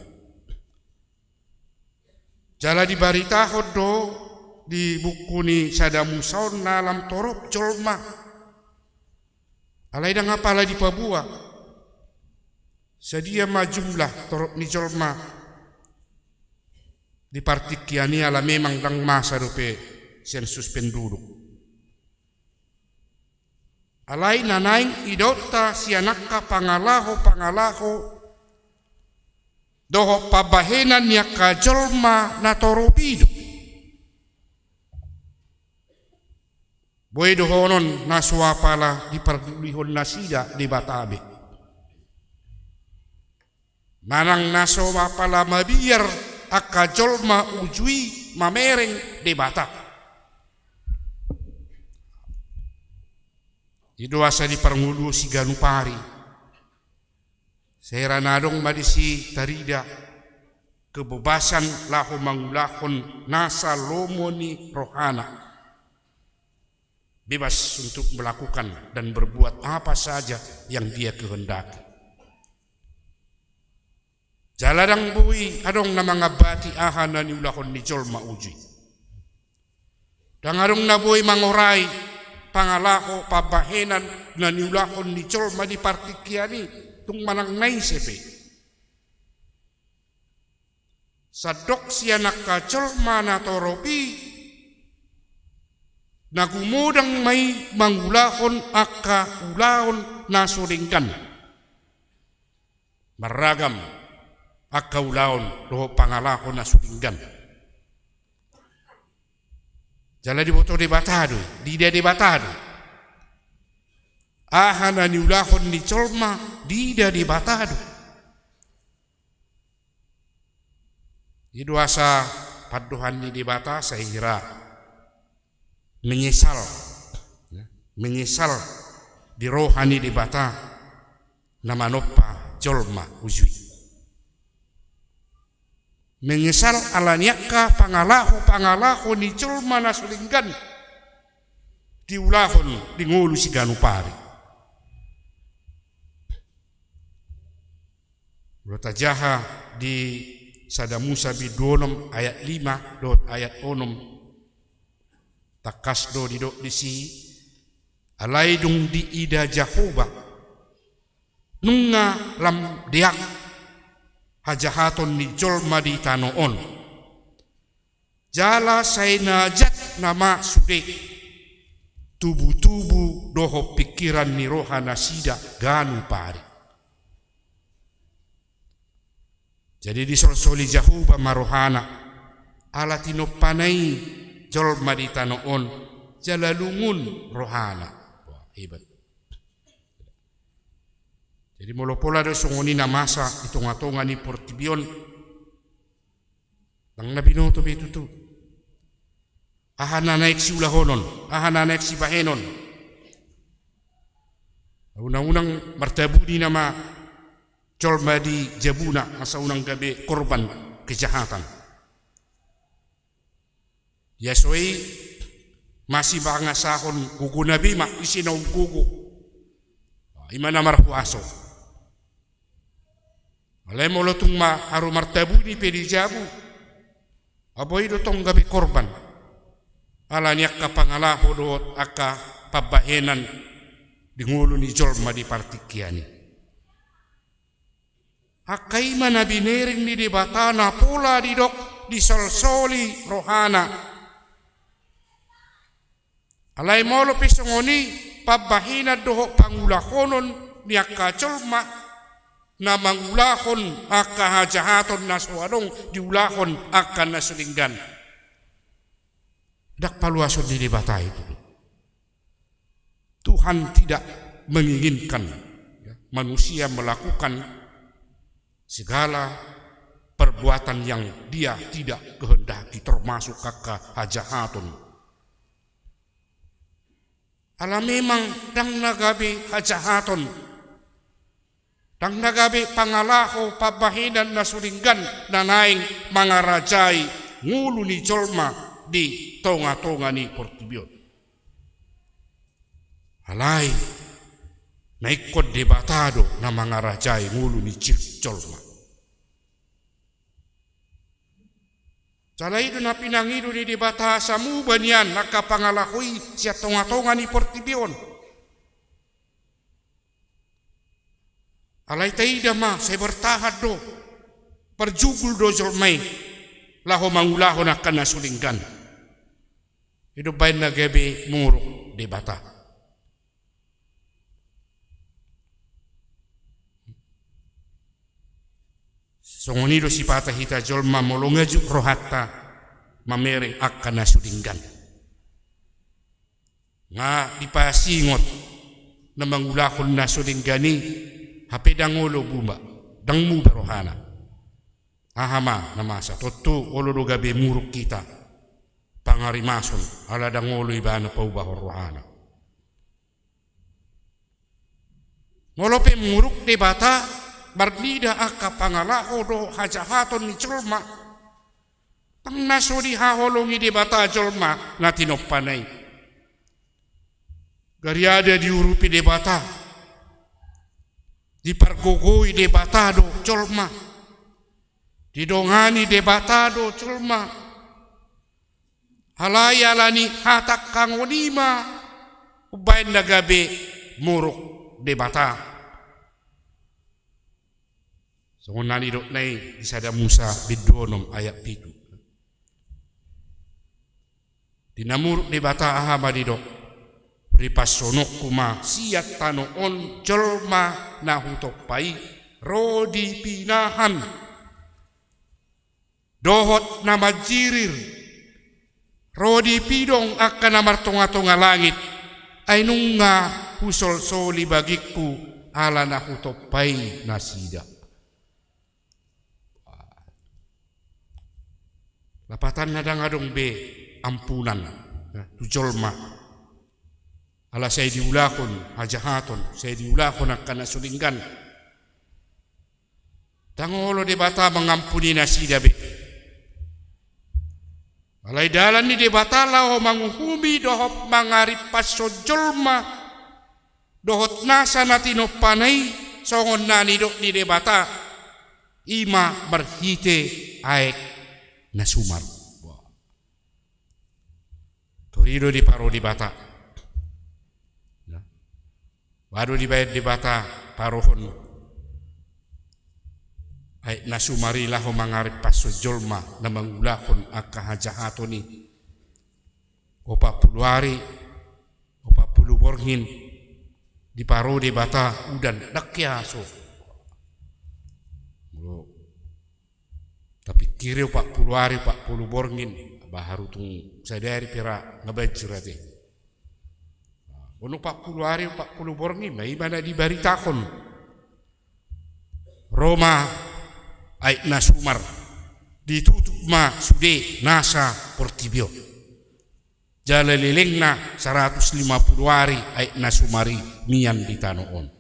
Jala di baritahod do di buku ni Sadamu Saun nalam torop jolma. Alai dah ngapala di Papua. Sedia majumlah torop ni jolma. Di partikiani ala memang dang masa dope sensus penduduk. Alai nanaing idota sianaka pangalaho doho pabahenan niya kajolma na torobido. Boy dohonon na suapala di pardulihon na sida di Batabe. Manang na suapala mabiyar akajolma ujui mamereng di Bata. Idoasa di parngulu si Ganupari. Seranadong madisi tarida kebebasan lahu mangulahon nasa lomoni rohana. Bebas untuk melakukan dan berbuat apa saja yang dia kehendaki. Jaladang bui adong na mga bati ahana ni ulahon ni jolma uji. Dangarong na bui mangoray pangalaho pabahenan na ni ulahon ni jolma di partikiani tung manang naisepe. Sadok siya nakajolma na toropi nagumudang may mangulahon aka ulahon na suringgan. Maragam aka ulahon doho pangalahon na suringgan. Jala di boto debatado, di dia debatado. Ahana ni ulahon ni colma, di dia debatado. Di duasa paduhan ni debata saya kira menyesal di rohani debata nama nopa colma ujui. Menyesal ala niaka pangalaho ni colma na sulinggan di ulahon di ngulu si Ganupari. Rota jaha di Sadamu Sabi 26 ayat 5 dot ayat 6 takas do di dok di si alai dung di ida Jahoba nunga lam diak hajahaton ni jolma di tanoon jala saina jat nama sude tubu-tubu doho pikiran ni rohana sida Ganupari. Jadi di sol-soli Jahoba marohana ala tinopanai jolma di tanoon jalalungun rohana. Wah, hebat. Jadi molopola do songoni na masa itonga-tonga ni Portibion. Nang nabinoto betu tu. Ahana naik si ulahonon, ahana naik si bahenon. Unang-unang martabudi nama jolma di Jabuna asa unang gabi korban kejahatan. Yasoi masih bangasahon gugu nabi mak isinaw gugu. Imana marhuaso. Alay mo lotong haru martabu ni pedi jabu. Aboy dotong gabi korban. Ala niyak kapangalaho doot aka pabahenan di ngulu ni jolma di partikiani. Hakai mana binering ni debatana pula di dok di sol-soli rohana. Alay mo lo pisongoni pabahina doho pangulahonon niyak kacolma na mangulahon aka hajahaton na suadong diulahon akan na sulinggan. Dak paluason di debata itu. Tuhan tidak menginginkan manusia melakukan segala perbuatan yang dia tidak kehendaki, termasuk kekahajahatun. Ala memang dang nagabi hajahaton, dang nagabi pangalaho pabahinan na suringgan na naing mga rajay ngulu ni jolma di tonga-tonga ni Portibio. Alay, naikod debatado na mga rajay ngulu ni jolma. Salay do na pinangido ni debata sa muban yan nakapangalakoy siya tonga-tonga ni Portibion. Alay tayo dama sa bertahad do perjugul do jolmay laho mangulaho na kanasulinggan. Ito ba'y nagabi murok debata. Songonido si patah hita jolma molongajuk rohatta mamere akan nasulinggan. Nga dipasingot na mangulakon nasulinggani hape dangolo bumba dang muda rohana. Ahama namasa totu olo gabe muruk kita pangarimason ala dangolo ibana paubah rohana. Ngolope muruk debata bardida aka pangalaho do hajahaton ni jolma pang nasuri haholongi debata jolma na tinopanay gariada diurupi debata dipargogoi debata do jolma didongani debata do jolma halayalani hatak kangonima ubain nagabe muruk debata. So nani dok nai isada Musa bidonom ayat 7. Dinamuruk debata ahama didok ripasonok kuma siat tano on jolma nahutopai rodi pinahan dohot nama jirir rodi pidong akan namar tonga-tonga langit ainunga husol soli bagiku ala nahutopai nasida. Lapatan nadang adong be ampunan tu jolma ala saya diulakon hajahaton saya diulakon akan nasulinggan tangolo debata mengampuni nasida be alai dalan ni debata lao manguhumi dohop mangaripas so jolma dohot nasa natino panai songon nani dok ni debata ima berhite aek nasumar. Torido di paro di bata. Baru dibayar di bata parohon. Ay nasumari laho mangarip paso jolma na mangulakon akahajahatoni. Opa puluari, opa pulu borgin di paro di bata udan dakyaso. Tapi kiri 40 hari 40 borgin baharu tung sadari pira ngabajurate. Ono 40 hari 40 borgin mai mana dibaritakan Roma ay nasumar ditutup ma sude nasa Portibio. Jala lelengna 150 hari ay nasumari mian di tanoon.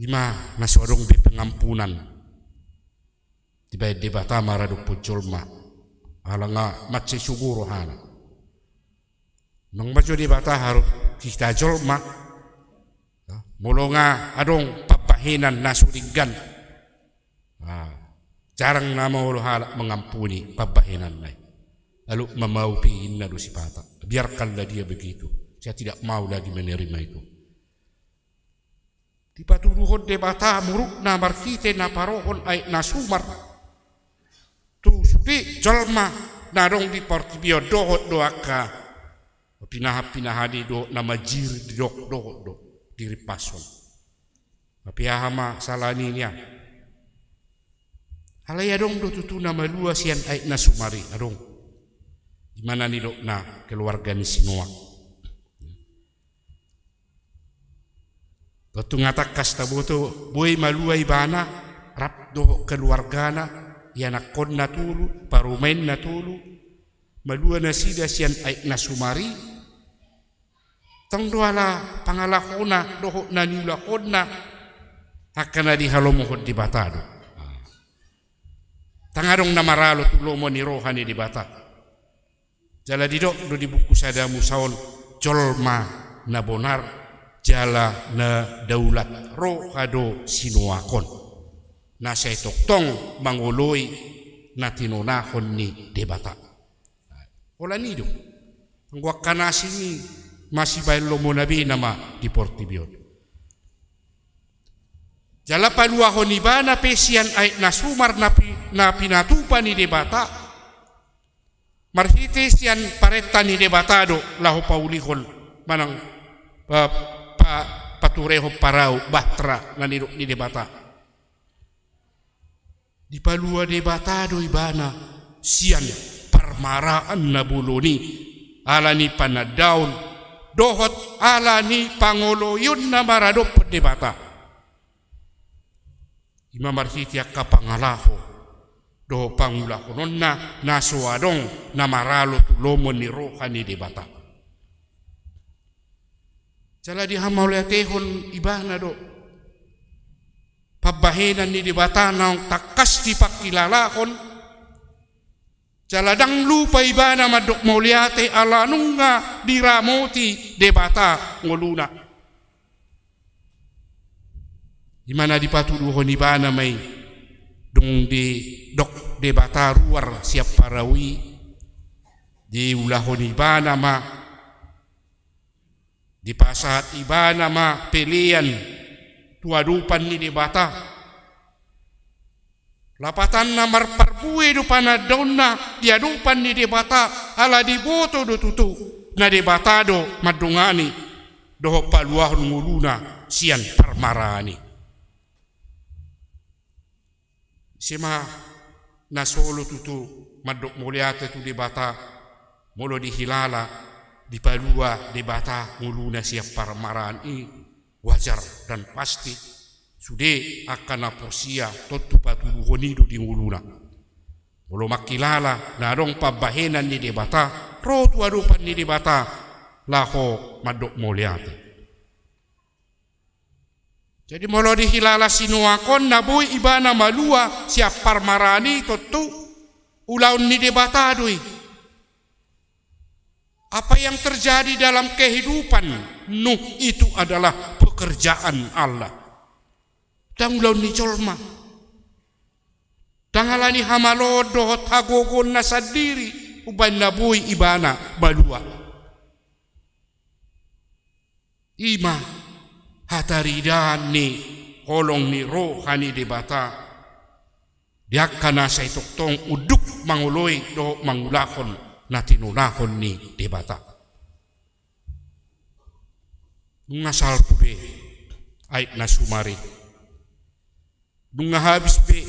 Lima nasodong di pengampunan dibayar debata marado pujolma alanga matse suguro hana nang majo debata harus kita jolma mulonga adong papahinan nasuringgan jarang nama ulo halak mengampuni papahinan nai lalu memaupiin nado si pata biarkanlah dia begitu saya tidak mau lagi menerima itu. Di paturuhon debata muruk na markite na parohon ay nasumar tu sudi jolma narong di Portibio dohot doaka pinahadi do nama jir di dohot do diri pason tapi ahama salani niya alay adong do tutu nama lua sian ay nasumari adong di mana ni do na keluarga ni Sinoa. Totu ngatakas taboto boy malua ibana rap do keluargana yana kon na tulu parumain na tulu malua na sida sian ay na sumari tang doala pangalakona doho na niulakona akana di halomohod di batado tangarong na maralo tulomo ni rohani di bata jala didok do di buku sadamu saon jolma na bonar jala na daulat rohado sinuakon na say toktong manguloy na tinunahon ni debata. Wala nido. Ang wakanasi ni masibay lomonabi nama di Portibion. Jala paluahon ni ba na pesian ay nasumar na pinatupa ni debata. Marhite siyan pareta ni debatado laho paulihon manang patureho parau batra na ni debata. Di palua debatado ibana sian parmaraan na buloni ala ni panadaon dohot ala ni pangoloyon na maradop debata. Ima marhiti akka pangalaho do pangulahonon na nasuadong na maralo tulomon ni roha ni debata. Jala di hamauliatehon ibana do pabahenan ni debata naong takas di pakilalakon jala dang lupa ibana madok mauliate ala nunga diramoti debata ngoluna dimana dipatuduhon ibana may dung di dok debata ruar siap parawi di ulahon ibana ma di pasat ibana ma pelian tuadupan ni debata lapatan na marparbui do panadaon na diadupan ni debata ala diboto do tutu na debatado madungani do paluahon nguluna sian parmarani sima na solo tutu madok muliate tu debata molo dihilala di palua debata nguluna siap parmarani wajar dan pasti sude akan aposia totu patuduhonido di nguluna. Molo makilala narong pabahenan ni debata rotu adupan ni debata laho madok moliate. Jadi molo dihilala sinuakon naboy ibana malua siap parmarani totu ulaun ni debata doi. Apa yang terjadi dalam kehidupan Nuh itu adalah pekerjaan Allah. Tanglaw ni Cholma. Tangalani hamalodo tagogon na sadiri uban nabuy ibana balua. Ima hataridan ni kolong ni rohani debata. Diakana sa itoktong uduk manguloy do mangulakon na tinunahon ni debata. Ngasal pube ay nasumari. Nunga habis be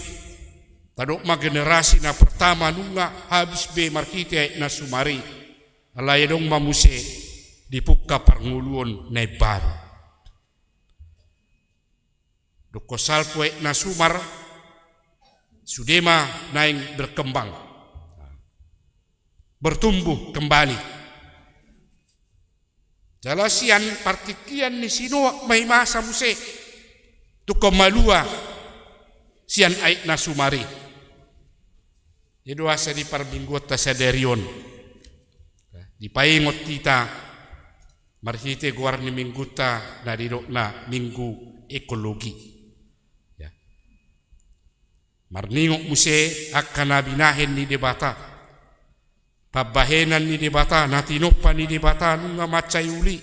tadok ma generasi na pertama nunga habis be markite ay nasumari. Alaya dong mamuse dipukka parnguluon na ibar. Doko salpo ay nasumar sudema naing berkembang. Bertumbuh kembali. Jalasian partikian ni sino may masa muse tu kemalua sian ait nasumari. Itu asa di parbinggot ta saderion. Di paingot kita marhite guar ni mingguta na didok na minggu ekologi. Ya. Marningok muse akan nabinahin ni debata. Pabahenan ni debata, natinopa ni debata nunga macayuli.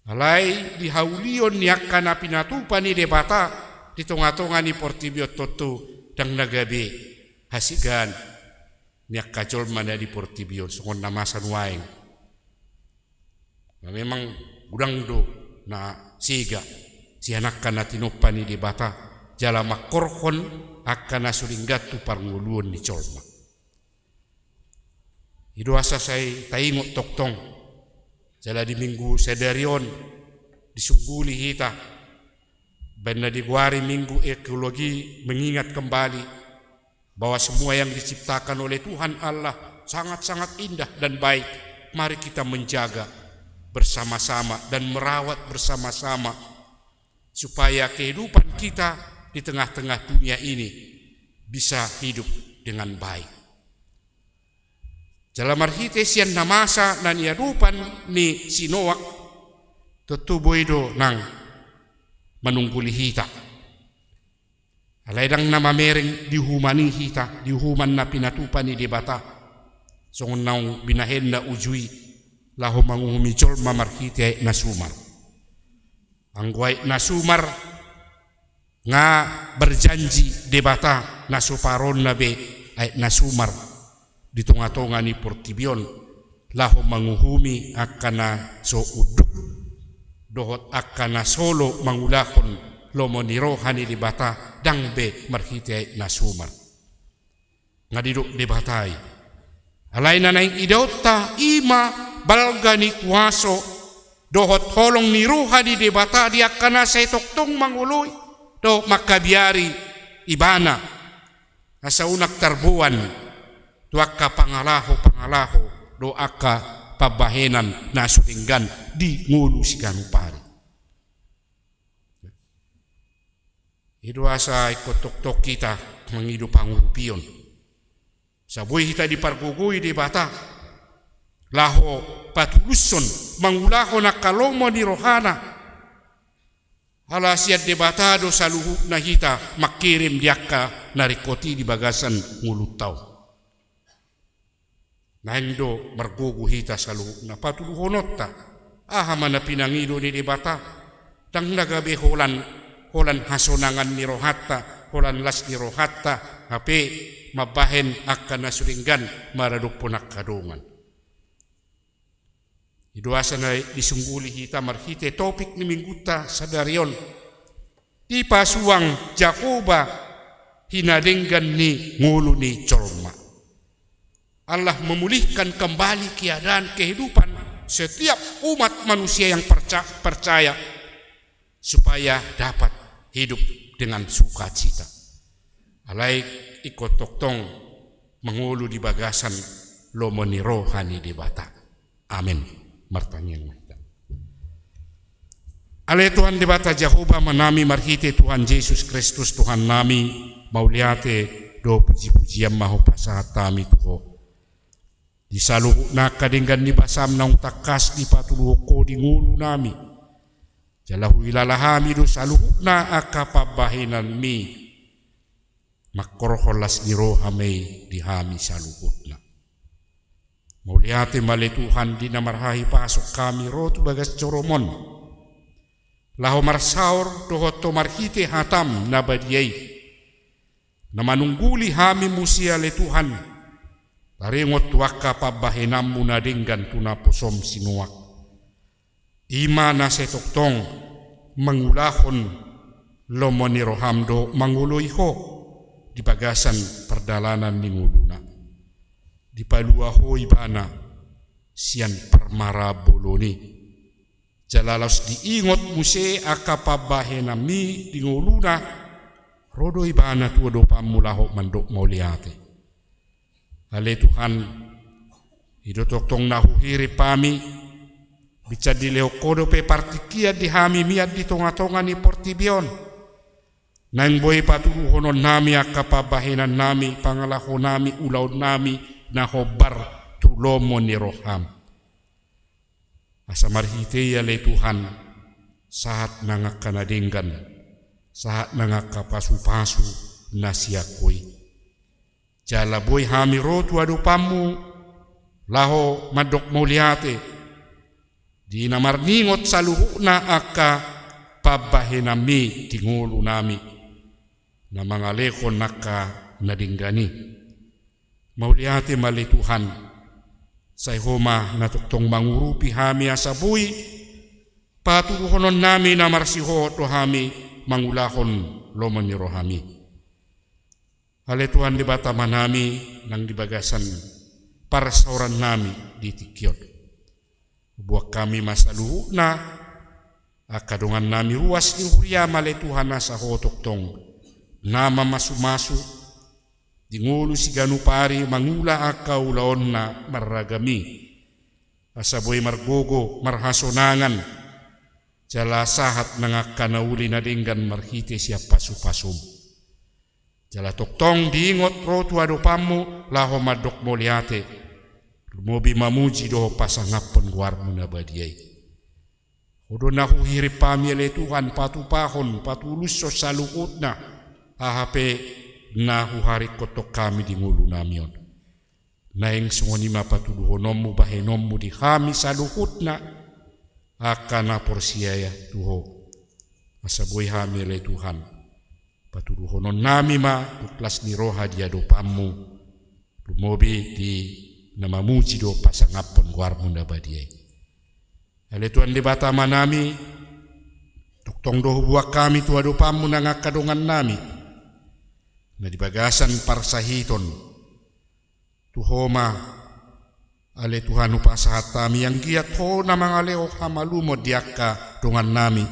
Alay dihaulion ni akan pinatupa ni debata di tonga-tonga ni Portibiot totu dang nagabe hasigan ni akajol mana di Portibiot songon namasan waeng. Memang udang do na siga si anak kan natinopa ni debata jala makorhon akan nasuringgat tu parnguluon ni Cholma. Ido asa say taingot toktong jala di minggu sedarion disungguli hita. Benda di Guari Minggu Ekologi mengingat kembali bahwa semua yang diciptakan oleh Tuhan Allah sangat-sangat indah dan baik. Mari kita menjaga bersama-sama dan merawat bersama-sama supaya kehidupan kita di tengah-tengah dunia ini bisa hidup dengan baik. Dalam arhite sian namasa nan iadupan ni Sinoak tutuboido nang manungguli hita. Alaydang namamering dihumani hita, dihuman na pinatupan ni debata. So naung binahen na ujui laho manguhumicol mamarhite na sumar. Ang guay na sumar nga berjanji debata na suparon na be ay na sumar di tunga-tunga ni Portibion laho manguhumi akana so uduk dohot akana solo mangulakon lomoniro hani dibata dangbe marhite na sumar ngadiduk debatai alay na naing idota ima balga ni kuwaso dohot holong ni ruha di debata di akana sa itoktong manguloy do makabiari ibana asa unak tarbuan tuaka pangalaho doaka pabahenan na sulinggan di ngulu si kanupari. Idu asa ikotok-tok kita mengidu pangurupion. Sabuy kita dipargugui di bata. Laho patuluson mangulaho na kalomo ni rohana. Halasiat di bata do saluhu na hita makirim diaka narikoti di bagasan ngulutaw. Nando margugu hita salu na patuluhonotta ahama na pinangido ni debata tang nagabe holan hasonangan ni rohatta holan las ni rohatta ape mabahen akan nasuringgan maraduk punak kadungan iduasa na disungguli hita marhite topik ni mingguta sadarion di pasuang Jakoba hinadenggan ni ngulu ni colma. Allah memulihkan kembali keadaan kehidupan setiap umat manusia yang percaya supaya dapat hidup dengan sukacita. Alai ikut toktong mengulu di bagasan lomoni rohani di bata. Amin. Martanyang mahta. Alai Tuhan di bata Jehovah menami marhite Tuhan Yesus Kristus Tuhan nami mauliate do puji-pujian maho pasatami Tuhan. Di saluhu na kadinggan ni basam na takas di patuluho ko di ngulu nami. Jalahu ilalahami do saluhu na akapabahinan mi. Makoroholas ni rohamay di hami saluhut na. Mauliate mali Tuhan di namarhahi pasok kami roto bagas coromon. Laho marsaur dohot to marhite hatam na badiyay. Na manungguli hami musia le Tuhan. Taringot waka pabahinam muna dinggan tuna pusom sinuak. Ima na setoktong mangulahon lomoni rohamdo manguloy ho di bagasan perdalanan ni nguluna. Di palua ho ibana sian permara boloni. Jalalos diingot muse akapabahinam mi di nguluna rodo ibana tuwa do pamulaho mandok mauliate. Ale Tuhan hidotoktong nahuhiri pami bica di leo kodo pe partikia di hami miat di tonga-tonga ni Portibion nang boy patuluhonon nami akapabahinan nami pangalaho nami ulaw nami na hobar tulomo ni roham asa marhite ya le Tuhan saat nangakanadinggan saat nangakapasu-pasu nasiakoy jala boy hami rotu adupamu laho madok mauliate di namarningot saluhu na aka pabahinami tingulu nami na mga lekon naka nadinggani mauliate mali Tuhan say homa natuktong mangurupi hami asabuy patuhonon nami na marsiho to hami mangulahon lomon ni rohami. Hale Tuhan di bata manami nang dibagasan para sauran nami di tikyot. Buat kami masaluhu na Akadongan nami ruas ni huriama le Tuhan asa hotok tong nama masu-masu dingulu si ganupari mangula akau laon na marragami asaboy margogo marhasonangan jala sahat nangakanauli na dinggan marhite siya pasu-pasum jala toktong diingot rotu adopamu laho madok moliate lumobi mamuji doho pasangapon guarmu na badiyay odo na huhirip pamile Tuhan patupahon patulus so salukut na ahape na huhari kotok kami di ngulu namion naeng sungoni mapatuduhonommu bahenommu di kami salukut na akana porsiaya tuho asaboy hamile Tuhan patuduhonon nami ma tuklas ni roha dia dopammu lumobi di namamuji do pasangapon guarmu na badiyay ale Tuhan di bata manami tuktong doh buah kami tu adopamu na ngakadongan nami na di bagasan parsahiton tuhoma ale Tuhan upasahat kami yang giat ho na mga leo hamalumo diaka dongan nami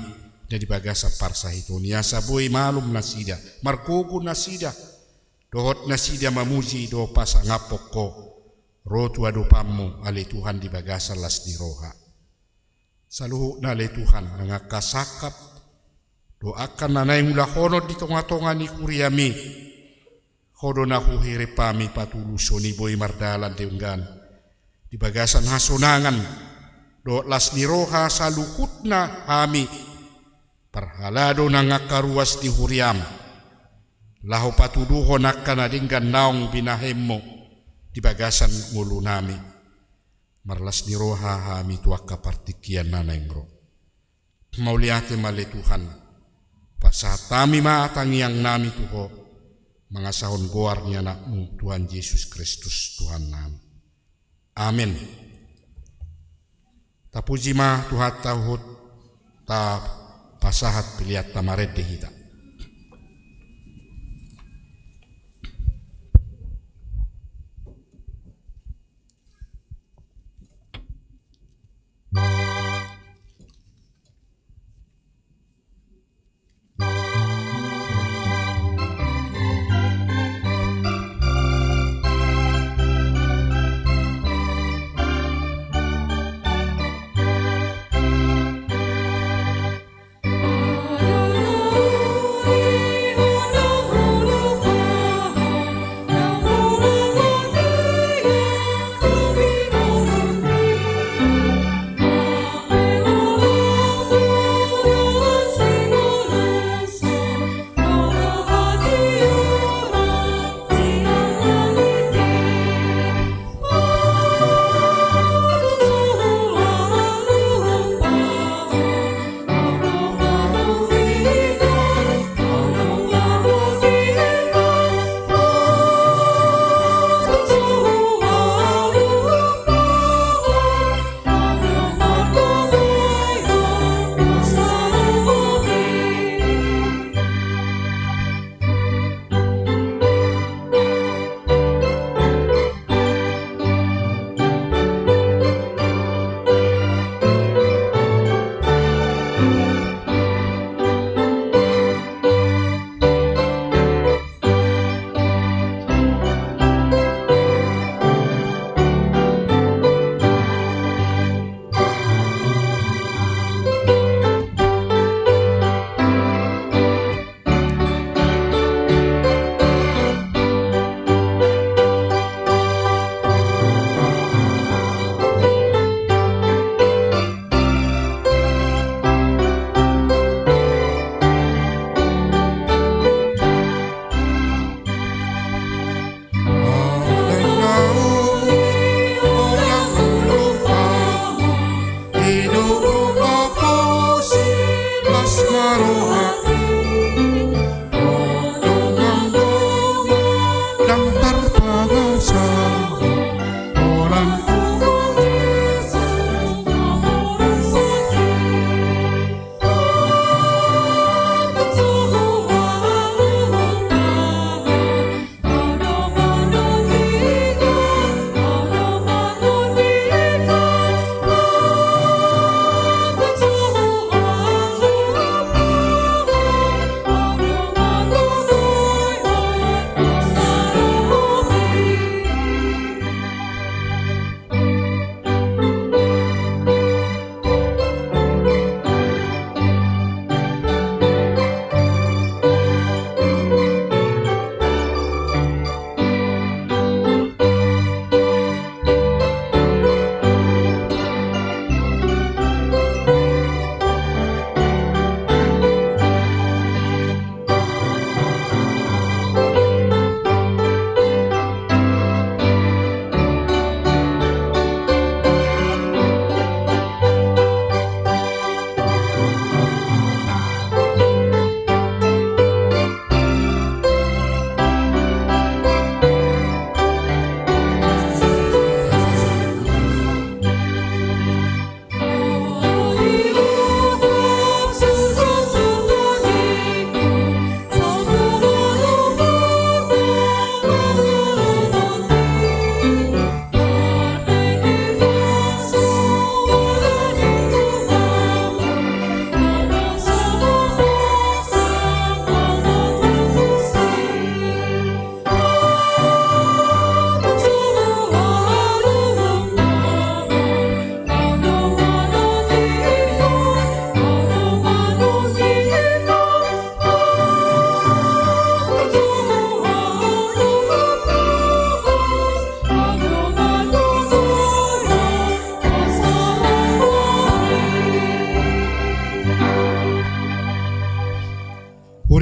na di bagasa parsahiton ya saboy malum nasida markuku nasida dohot nasida mamuji do pasangapok ko rotu adopamu ale Tuhan di bagasa las di roha saluhu na ale Tuhan nangakasakap doakan nanay mula honod di tonga-tonga ni kuriami hodo na huhiri pami patuluso ni boy mardalan deunggan di bagasan hasonangan do las ni roha salukut na hami parhalado nangakaruas di huriam laho patuduho nakana dinggan naong binahemmo di bagasan ngulu nami marlas ni roha hami tuaka partikian nanengro mauliate male Tuhan pasatami matang yang nami tuho mangasahon goarnya anakmu Tuhan Yesus Kristus Tuhan nami amin tapuji ma Tuhan tahut ta pasahat pilihat tamared dehita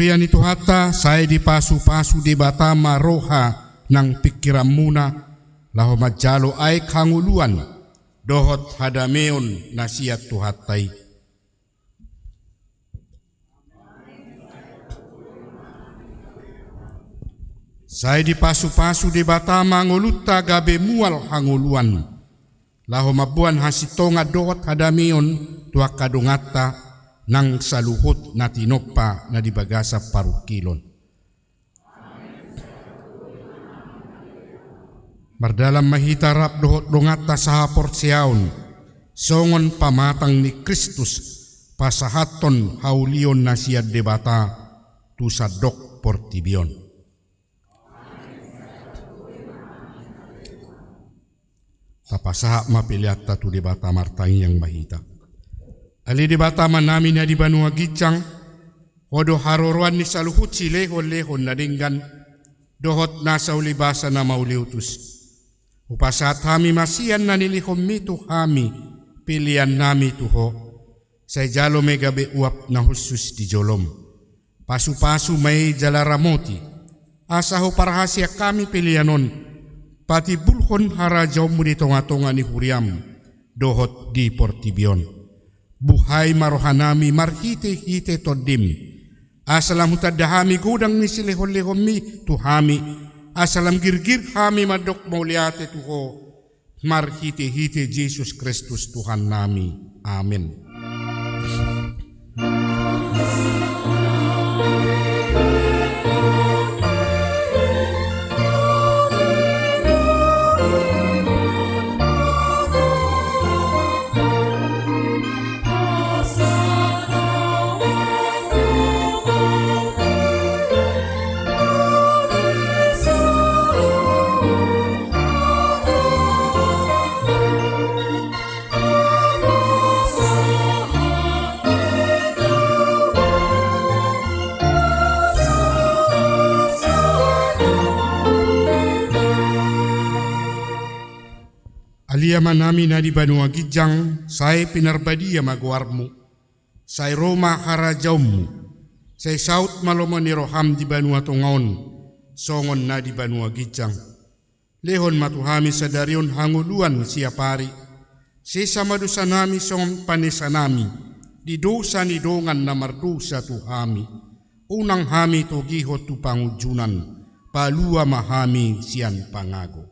Hurian itu hata saya dipasu-pasu di batama roha nang pikiran muna laho majalo ay kanguluan dohot hadameon nasiat tuhatai. Saya dipasu-pasu di batama ngoluta gabe mual hanguluan laho mabuan hasitonga dohot hadameon tua kadungata nang saluhut na tinopa na dibagasa parukilon. Mardalam mahitarap dohot dongata sahapor siaon, songon pamatang ni Kristus pasahaton haulion na siya debata tu sadok portibion. Tapasaha mapiliata tu debata martang yang mahita. Ali di bataman namin na di Banua Gicang, hodo haroroan ni saluhut si lehon-lehon na dinggan, dohot nasa ulibasa na mauliutus. Upasat hami masian na nilihom mito hami, pilihan nami tuho, sa jalo may gabi uap na husus di jolom. Pasu-pasu may jalaramoti, asaho parahasya kami pilihanon, pati bulhon harajaw mo di tonga-tonga ni Huriam, dohot di Portibion. Buhay marohanami marhite-hite todim. Asalam hutadahami gudang ni silehon-lehon mi tuhami. Asalam girgir hami madok mauliate tuho. Marhite-hite Jesus Kristus Tuhan nami. Amin. Aliyaman namin na di Banua Gijang, say pinarbadiya magwarmo, say Roma harajawmu, say saut maloma ni Roham di Banua Tungaon, songon na di Banua Gijang. Lehon matuhami sa darion hanguluan siya pari, si samadusa nami songon panisa nami, di dosa ni dongan na mardusa tuhami, unang hami to gihot tu pangujunan, palua mahami siyan pangago.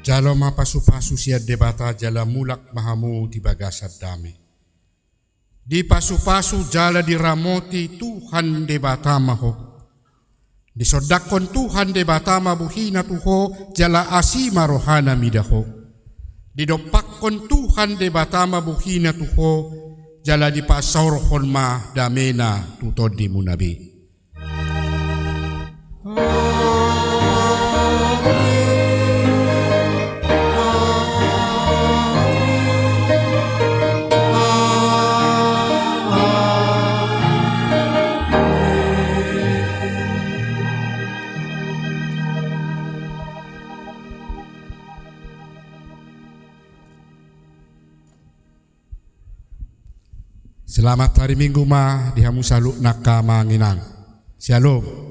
Jalo mapasu-pasu siya debata jala mulak mahamu di bagasat dami. Di pasu-pasu jala diramoti Tuhan debata maho. Di sodakon Tuhan debata mabuhina tuho jala asima rohana midaho. Di dopakon Tuhan debata mabuhina tuho jala di pasaurhon ma damena tutod di munabi. Selamat hari Minggu ma dihamu saluk nakamanginang. Shalom.